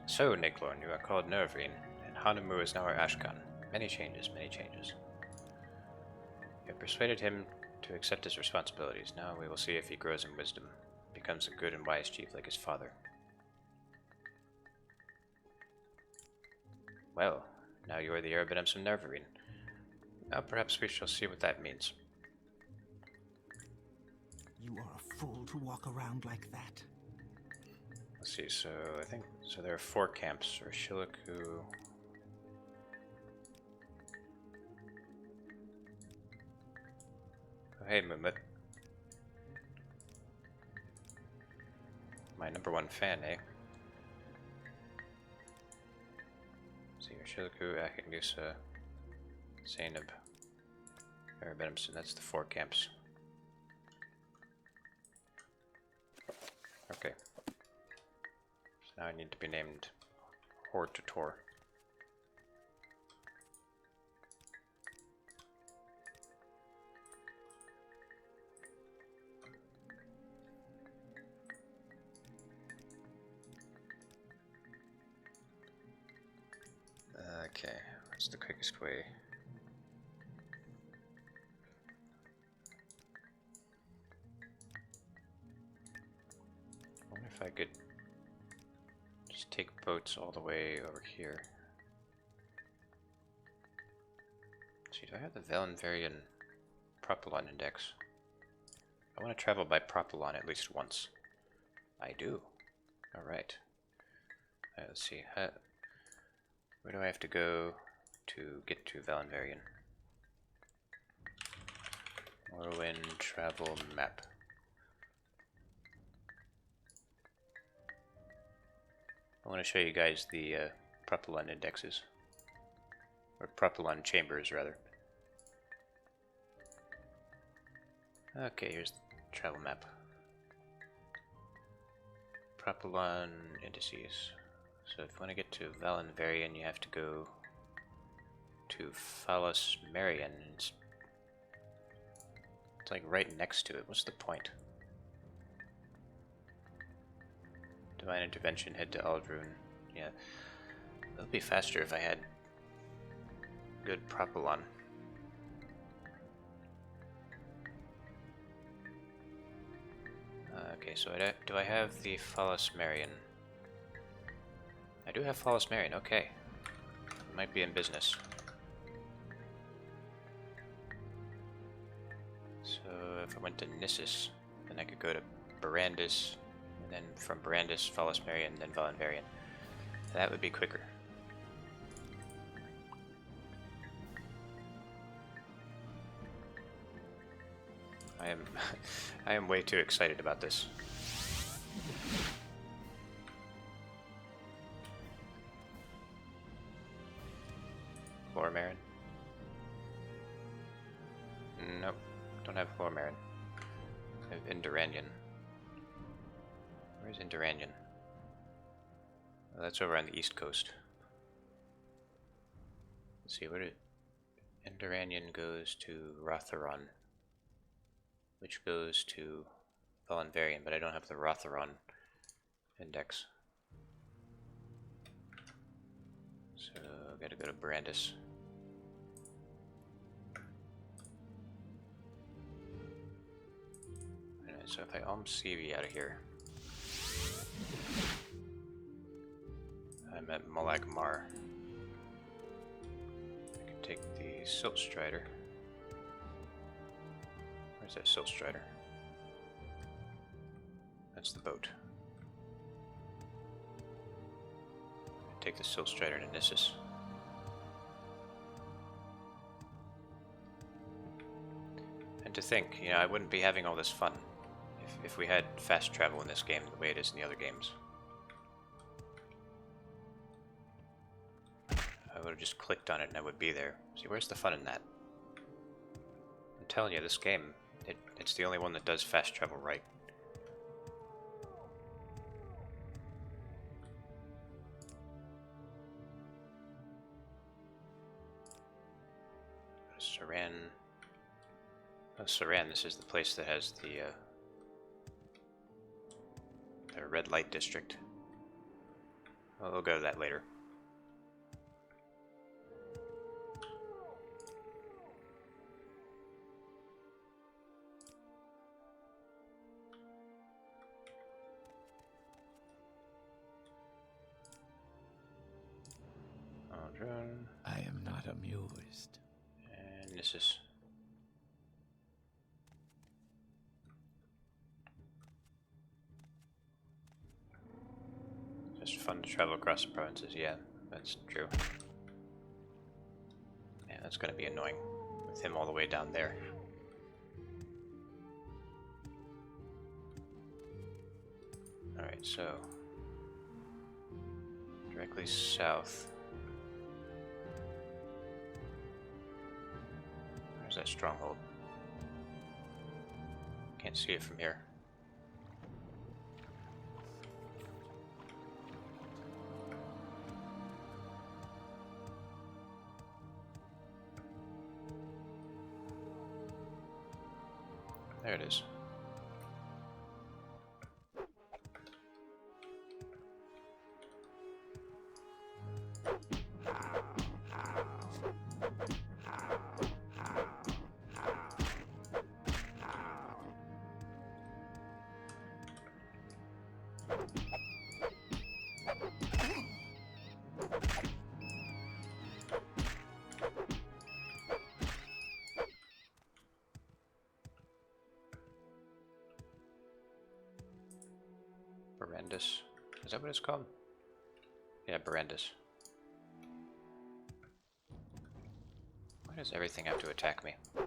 So, Niklorn, you are called Nervreen, and Hanamu is now our Ashkan. Many changes, many changes. You have persuaded him to accept his responsibilities. Now we will see if he grows in wisdom, becomes a good and wise chief like his father. Well, now you are the Erebinimson Nervreen. Now perhaps we shall see what that means. You are a fool to walk around like that. Let's see, so I think there are 4 camps, or Shiliku. Oh, hey, Mumut. My #1 fan, eh? So you're Shiliku, Akignusa, Zainab, Erebinimson. That's the 4 camps. Okay. So now I need to be named Horde to Tor. Okay, what's the quickest way? I wonder if I could just take boats all the way over here. Let's see, do I have the Valenvarian Propylon Index? I want to travel by Propylon at least once. I do. Alright. Let's see. Where do I have to go to get to Valenvarian? Morrowind travel map. I want to show you guys the Propylon indexes. Or Propylon chambers, rather. Okay, here's the travel map. Propylon indices. So if you want to get to Valenvarian, you have to go to Phallus Marian. It's like right next to it. What's the point? Divine Intervention, head to Aldrune. Yeah. It would be faster if I had good Propylon. Okay, so do I have the Phallus Marian? I do have Phallus Marian, okay. Might be in business. So if I went to Nissus, then I could go to Barandis, and then from Barandis, Phallus Marian, then Valenvarian. That would be quicker. I am way too excited about this. Floramarin? Nope, don't have Floramarin. I have Indoranian. Where's Indoranian? Oh, that's over on the east coast. Let's see, where did Indoranian goes to Rotheron, which goes to Valenvarian, but I don't have the Rotheron index. So I gotta go to Brandis. Anyway, so if I CV out of here, I'm at Malagmar. I can take the Silt Strider. Where's that Silt Strider? That's the boat. Take the Silt Strider to Nissus. And to think, you know, I wouldn't be having all this fun if we had fast travel in this game the way it is in the other games. I would have just clicked on it and I would be there. See, where's the fun in that? I'm telling you, this game, it's the only one that does fast travel right. Saran. Oh, Saran, this is the place that has the red light district. Well, we'll go to that later. Aldrune. I am not amused. And this is just fun to travel across the provinces. Yeah, that's true. Yeah, that's gonna be annoying with him all the way down there. Alright, so directly south. Where's that stronghold? Can't see it from here. There it is. Barandis. Is that what it's called? Yeah, Barandis. Why does everything have to attack me? I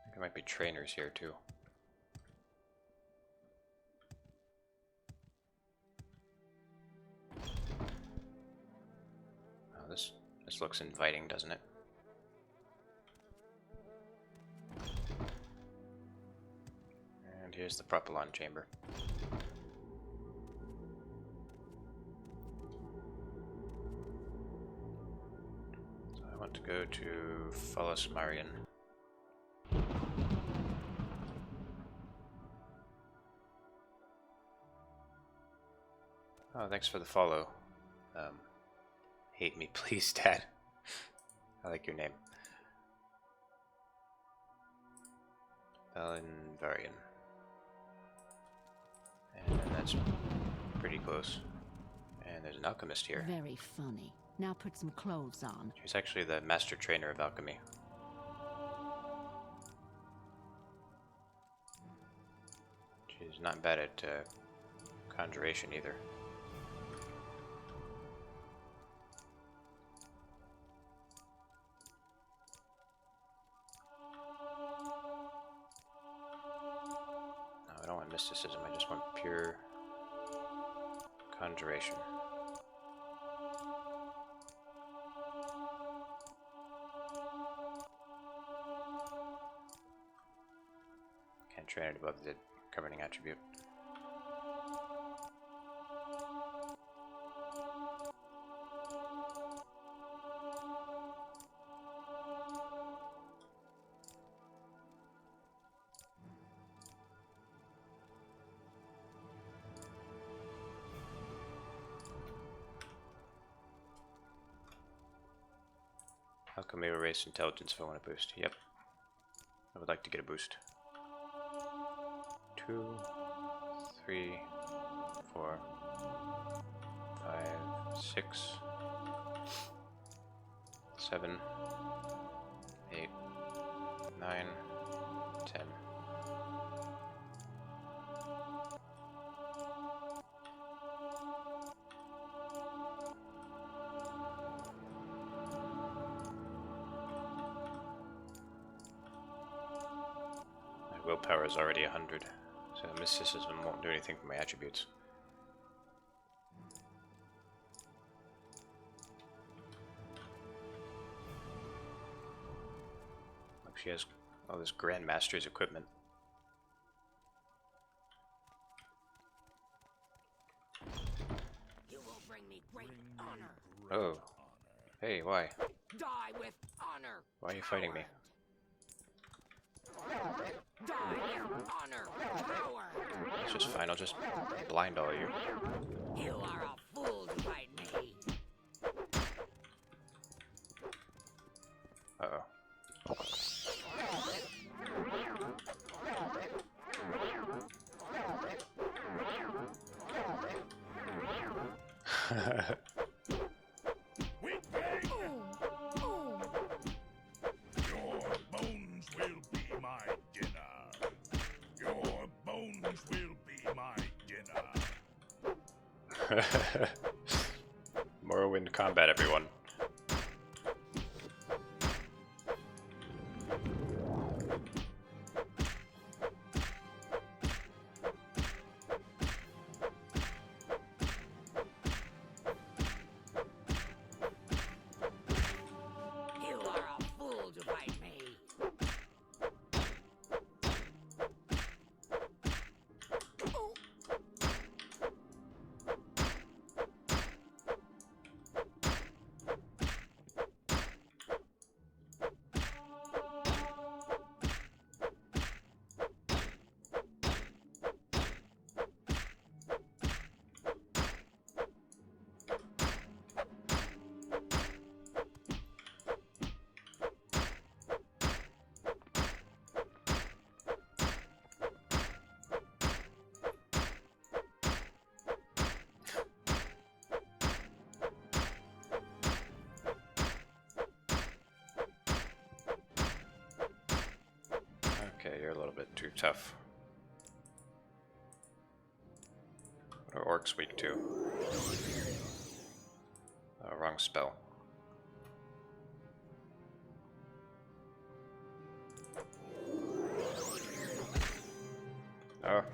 think there might be trainers here too. This looks inviting, doesn't it? And here's the propelon chamber. So I want to go to Follows Marion. Oh, thanks for the follow. Hate me, please, Dad. I like your name. Valinvarian. And that's pretty close. And there's an alchemist here. Very funny. Now put some clothes on. She's actually the master trainer of alchemy. She's not bad at conjuration either. No, I don't want mysticism, I just want pure conjuration. Can't train it above the governing attribute. Alchemy will raise intelligence if I want a boost. Yep. I would like to get a boost. 2, 3, 4, 5, 6, 7, 8, 9, 10. My willpower is already 100. So mysticism won't do anything for my attributes. Look, she has all this Grandmaster's equipment. You will bring me great honor. Oh. Hey, why? Die with honor. Why are you fighting me? Die with honor. Power. It's just fine, I'll just blind all you. You are a fool to fight me. Uh-oh. Your bones will be my dinner. Your bones will be my dinner. Morrowind combat, everyone. You are a fool to fight me. Okay, you're a little bit too tough. What are orcs weak to? Oh, wrong spell. Oh.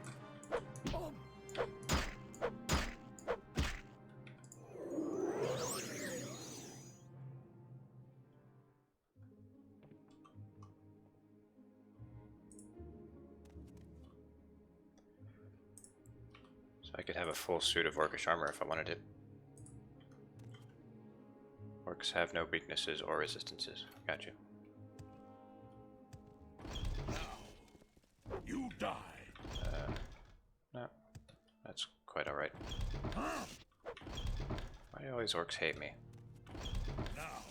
I could have a full suit of orcish armor if I wanted it. Orcs have no weaknesses or resistances. Got you. You die. No, that's quite alright. Why do all these orcs hate me? Now.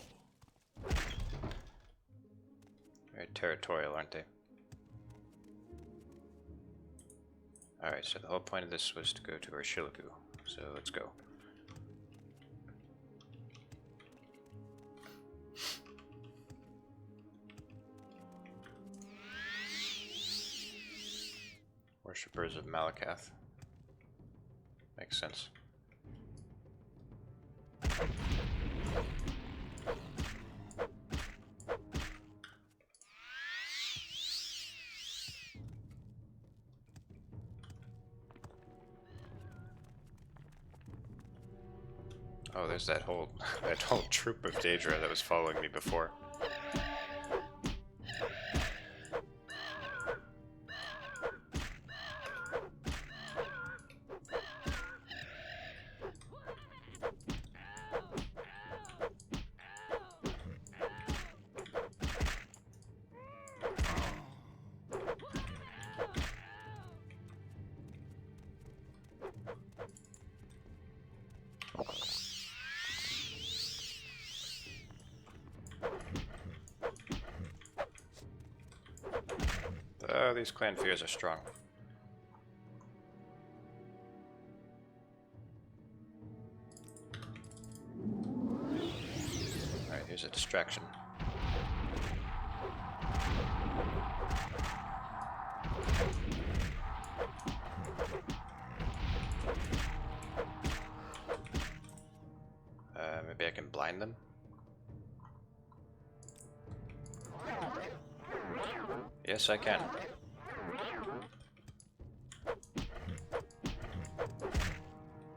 Very territorial, aren't they? Alright, so the whole point of this was to go to Arshiliku, so let's go. Worshippers of Malakath. Makes sense. Oh, there's that whole troop of Daedra that was following me before. Oh, these clan fears are strong. Alright, here's a distraction. Maybe I can blind them? Yes, I can.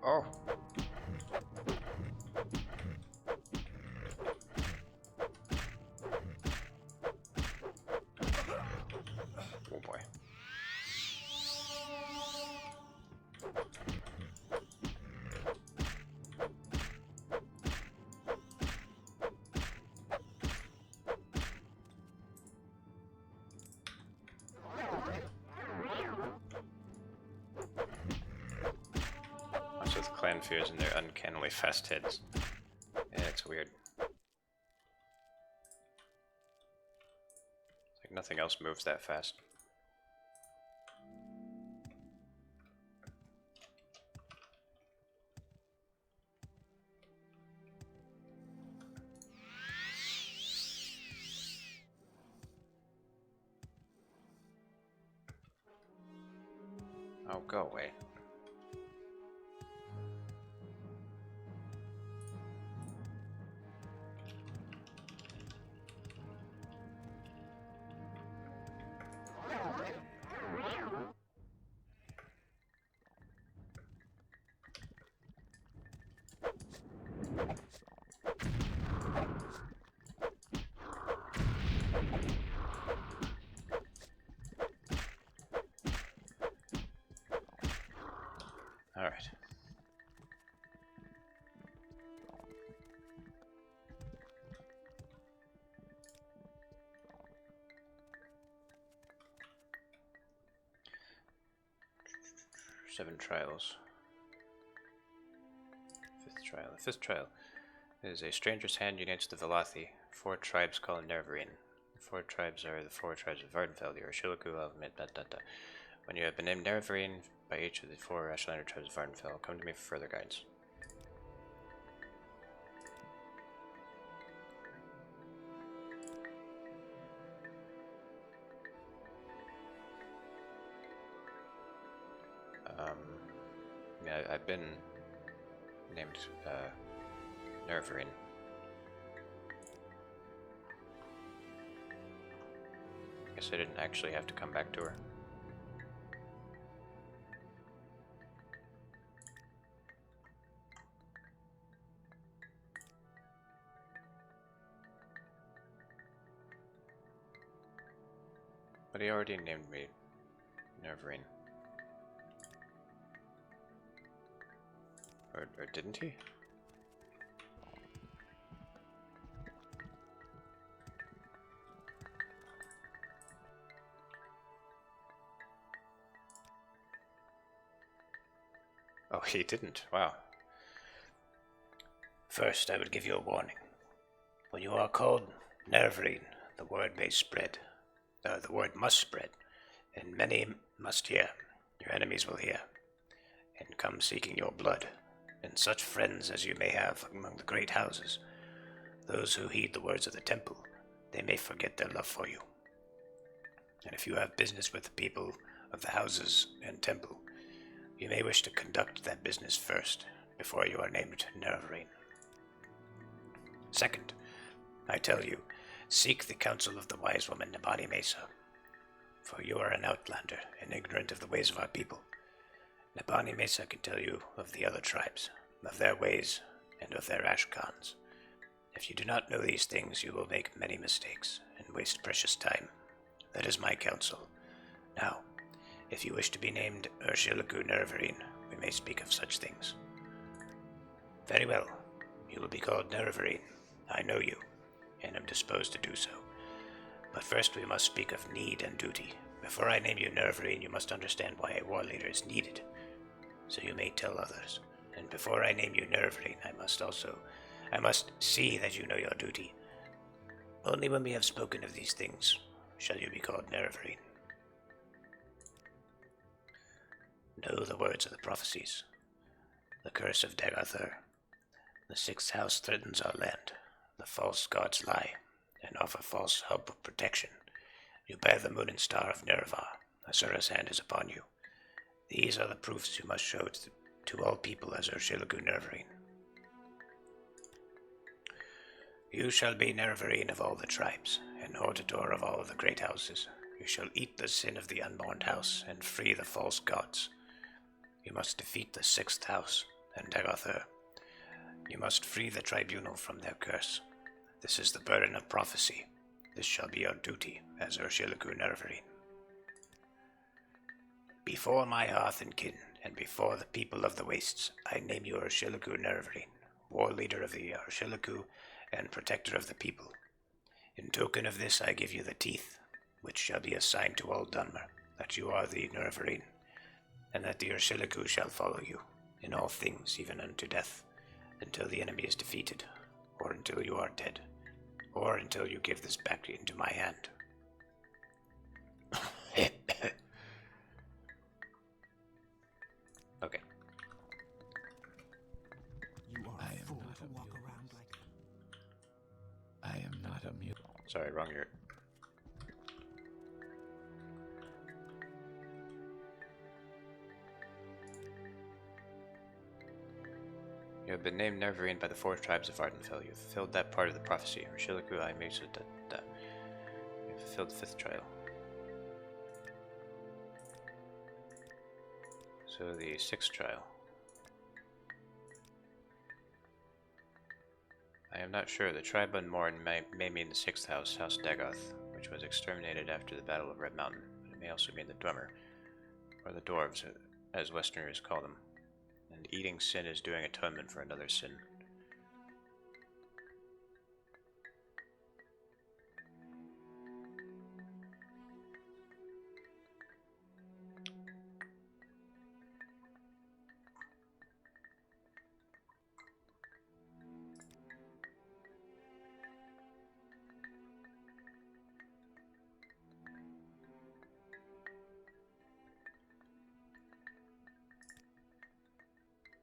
Oh! Oh boy. What's with clan fears and their uncannily fast heads? Yeah, it's weird. It's like nothing else moves that fast. Oh, go away. Alright. Seven trials. Fifth trial. The fifth trial is a stranger's hand unites the Velothi. 4 tribes called Nervarine. The 4 tribes are the 4 tribes of Vardenfell, the Arshiliku of Mid-Data. When you have been named Nervarine by each of the 4 Ashlander tribes of Vardenfell, come to me for further guidance. Yeah, I've been named Nervarine. Guess I didn't actually have to come back to her. But he already named me Nervarine. Or didn't he? Oh, he didn't. Wow. First, I would give you a warning. When you are called Nervrine, the word may spread. The word must spread, and many must hear. Your enemies will hear, and come seeking your blood, and such friends as you may have among the great houses. Those who heed the words of the temple, they may forget their love for you. And if you have business with the people of the houses and temple, you may wish to conduct that business first, before you are named Nervrine. Second, I tell you, seek the counsel of the wise woman Nabani Mesa, for you are an outlander and ignorant of the ways of our people. Nabani Mesa can tell you of the other tribes, of their ways, and of their ashkans. If you do not know these things, you will make many mistakes and waste precious time. That is my counsel. Now, if you wish to be named Urshilagu Nervrine, we may speak of such things. Very well, you will be called Nervrine. I know you, and am disposed to do so. But first we must speak of need and duty. Before I name you Nervrine, you must understand why a war leader is needed, so you may tell others. And before I name you Nervrine, I must see that you know your duty. Only when we have spoken of these things shall you be called Nervrine. Know the words of the prophecies. The curse of Dagarthur. The sixth house threatens our land. The false gods lie, and offer false hope of protection. You bear the moon and star of Nerva. Asura's hand is upon you. These are the proofs you must show to all people as Urshilagu Nervrine. You shall be Nervrine of all the tribes, and Hortator of all the great houses. You shall eat the sin of the unborn house, and free the false gods. You must defeat the sixth house, and Dagarthur. You must free the tribunal from their curse. This is the burden of prophecy. This shall be your duty as Urshilagu Nervrine. Before my hearth and kin, and before the people of the wastes, I name you Urshilagu Nervrine, war leader of the Urshilagu and protector of the people. In token of this, I give you the teeth, which shall be a sign to all Dunmer that you are the Nervrine, and that the Urshilagu shall follow you in all things, even unto death, until the enemy is defeated, or until you are dead, or until you give this back into my hand. Okay. You are I a am fool not to walk amused. around like that. I am not amused. Sorry, wrong year. You have been named Nervrine by the four tribes of Ardenfell. You have fulfilled that part of the prophecy. Urshilagu I Mesa da. You have fulfilled the fifth trial. So the sixth trial. I am not sure. The tribe Unmourn may mean the sixth house, House Dagoth, which was exterminated after the Battle of Red Mountain, but it may also mean the Dwemer, or the Dwarves, as Westerners call them. And eating sin is doing atonement for another sin.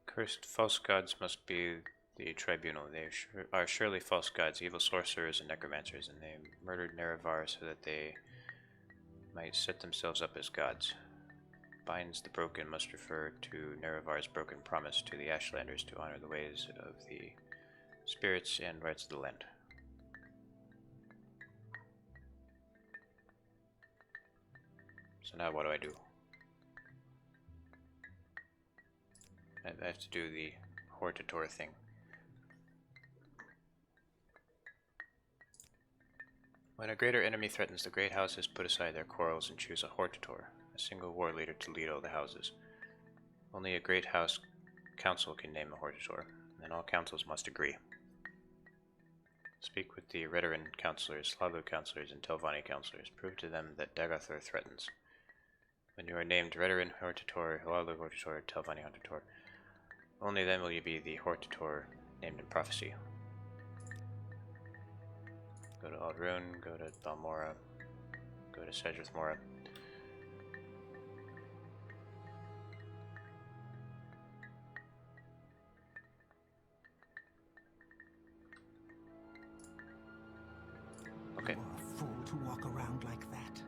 Cursed false gods must be the tribunal. They are surely false gods, evil sorcerers and necromancers, and they murdered Nerevar so that they might set themselves up as gods. Binds the broken must refer to Nerevar's broken promise to the Ashlanders to honor the ways of the spirits and rights of the land. So now what do I do? I have to do the Hortator thing. When a greater enemy threatens the great houses, put aside their quarrels and choose a Hortator, a single war leader to lead all the houses. Only a great house council can name a Hortator, and all councils must agree. Speak with the Redarin counselors, Slavu counselors, and Telvanni counselors. Prove to them that Dagathor threatens. When you are named Redarin Hortator, Hlalu Hortator, Telvanni Hortator, only then will you be the Hortator named in prophecy. Go to Aldrune, go to Balmora, go to Sedrith Mora. Okay. You are a fool to walk around like that.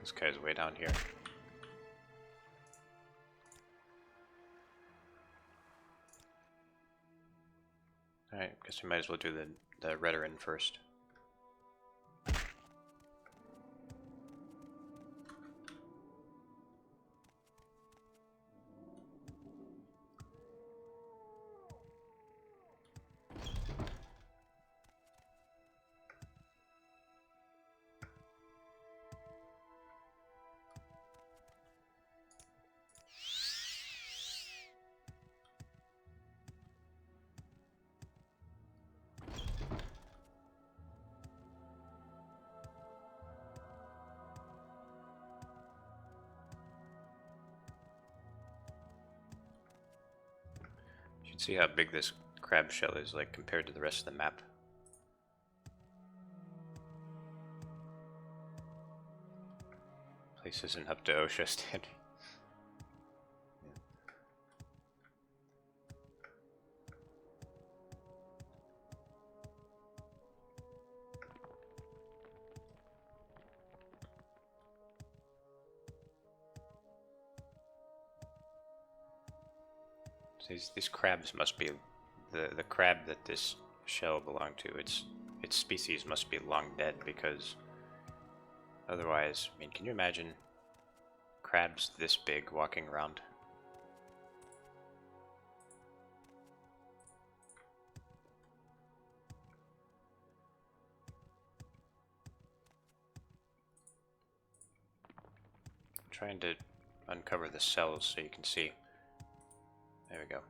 This guy's way down here. Alright, guess we might as well do the Redarin first. You can see how big this crab shell is, like, compared to the rest of the map. Place isn't up to OSHA standard. These crabs must be the crab that this shell belonged to. Its species must be long dead, because otherwise, I mean, can you imagine crabs this big walking around? I'm trying to uncover the cells so you can see. There we go.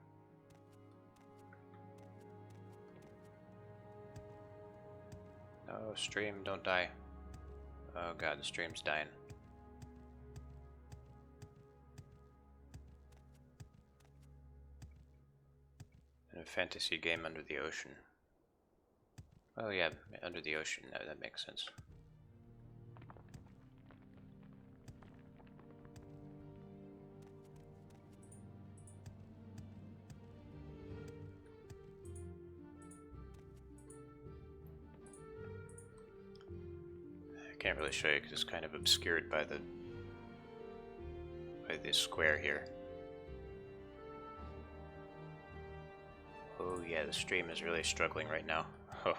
No, stream, don't die. Oh god, the stream's dying. In a fantasy game under the ocean. Oh yeah, under the ocean, that makes sense. Can't really show you because it's kind of obscured by this square here. Oh yeah, the stream is really struggling right now. Oh.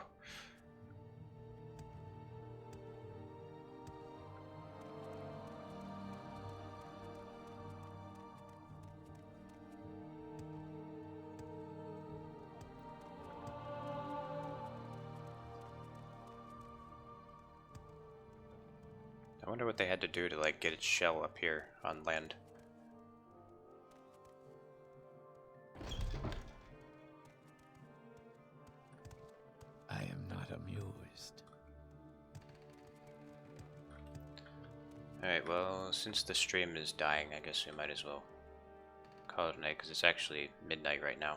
I wonder what they had to do to, like, get its shell up here on land. I am not amused. Alright, well, since the stream is dying, I guess we might as well call it a night, because it's actually midnight right now.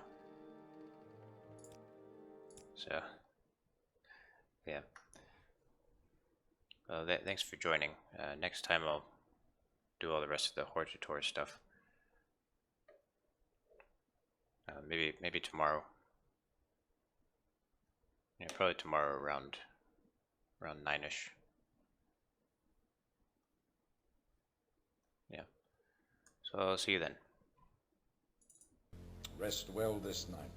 So, yeah. Well, thanks for joining. Next time I'll do all the rest of the Hortator stuff. Maybe tomorrow. Yeah, probably tomorrow around 9ish. Yeah. So I'll see you then. Rest well this night.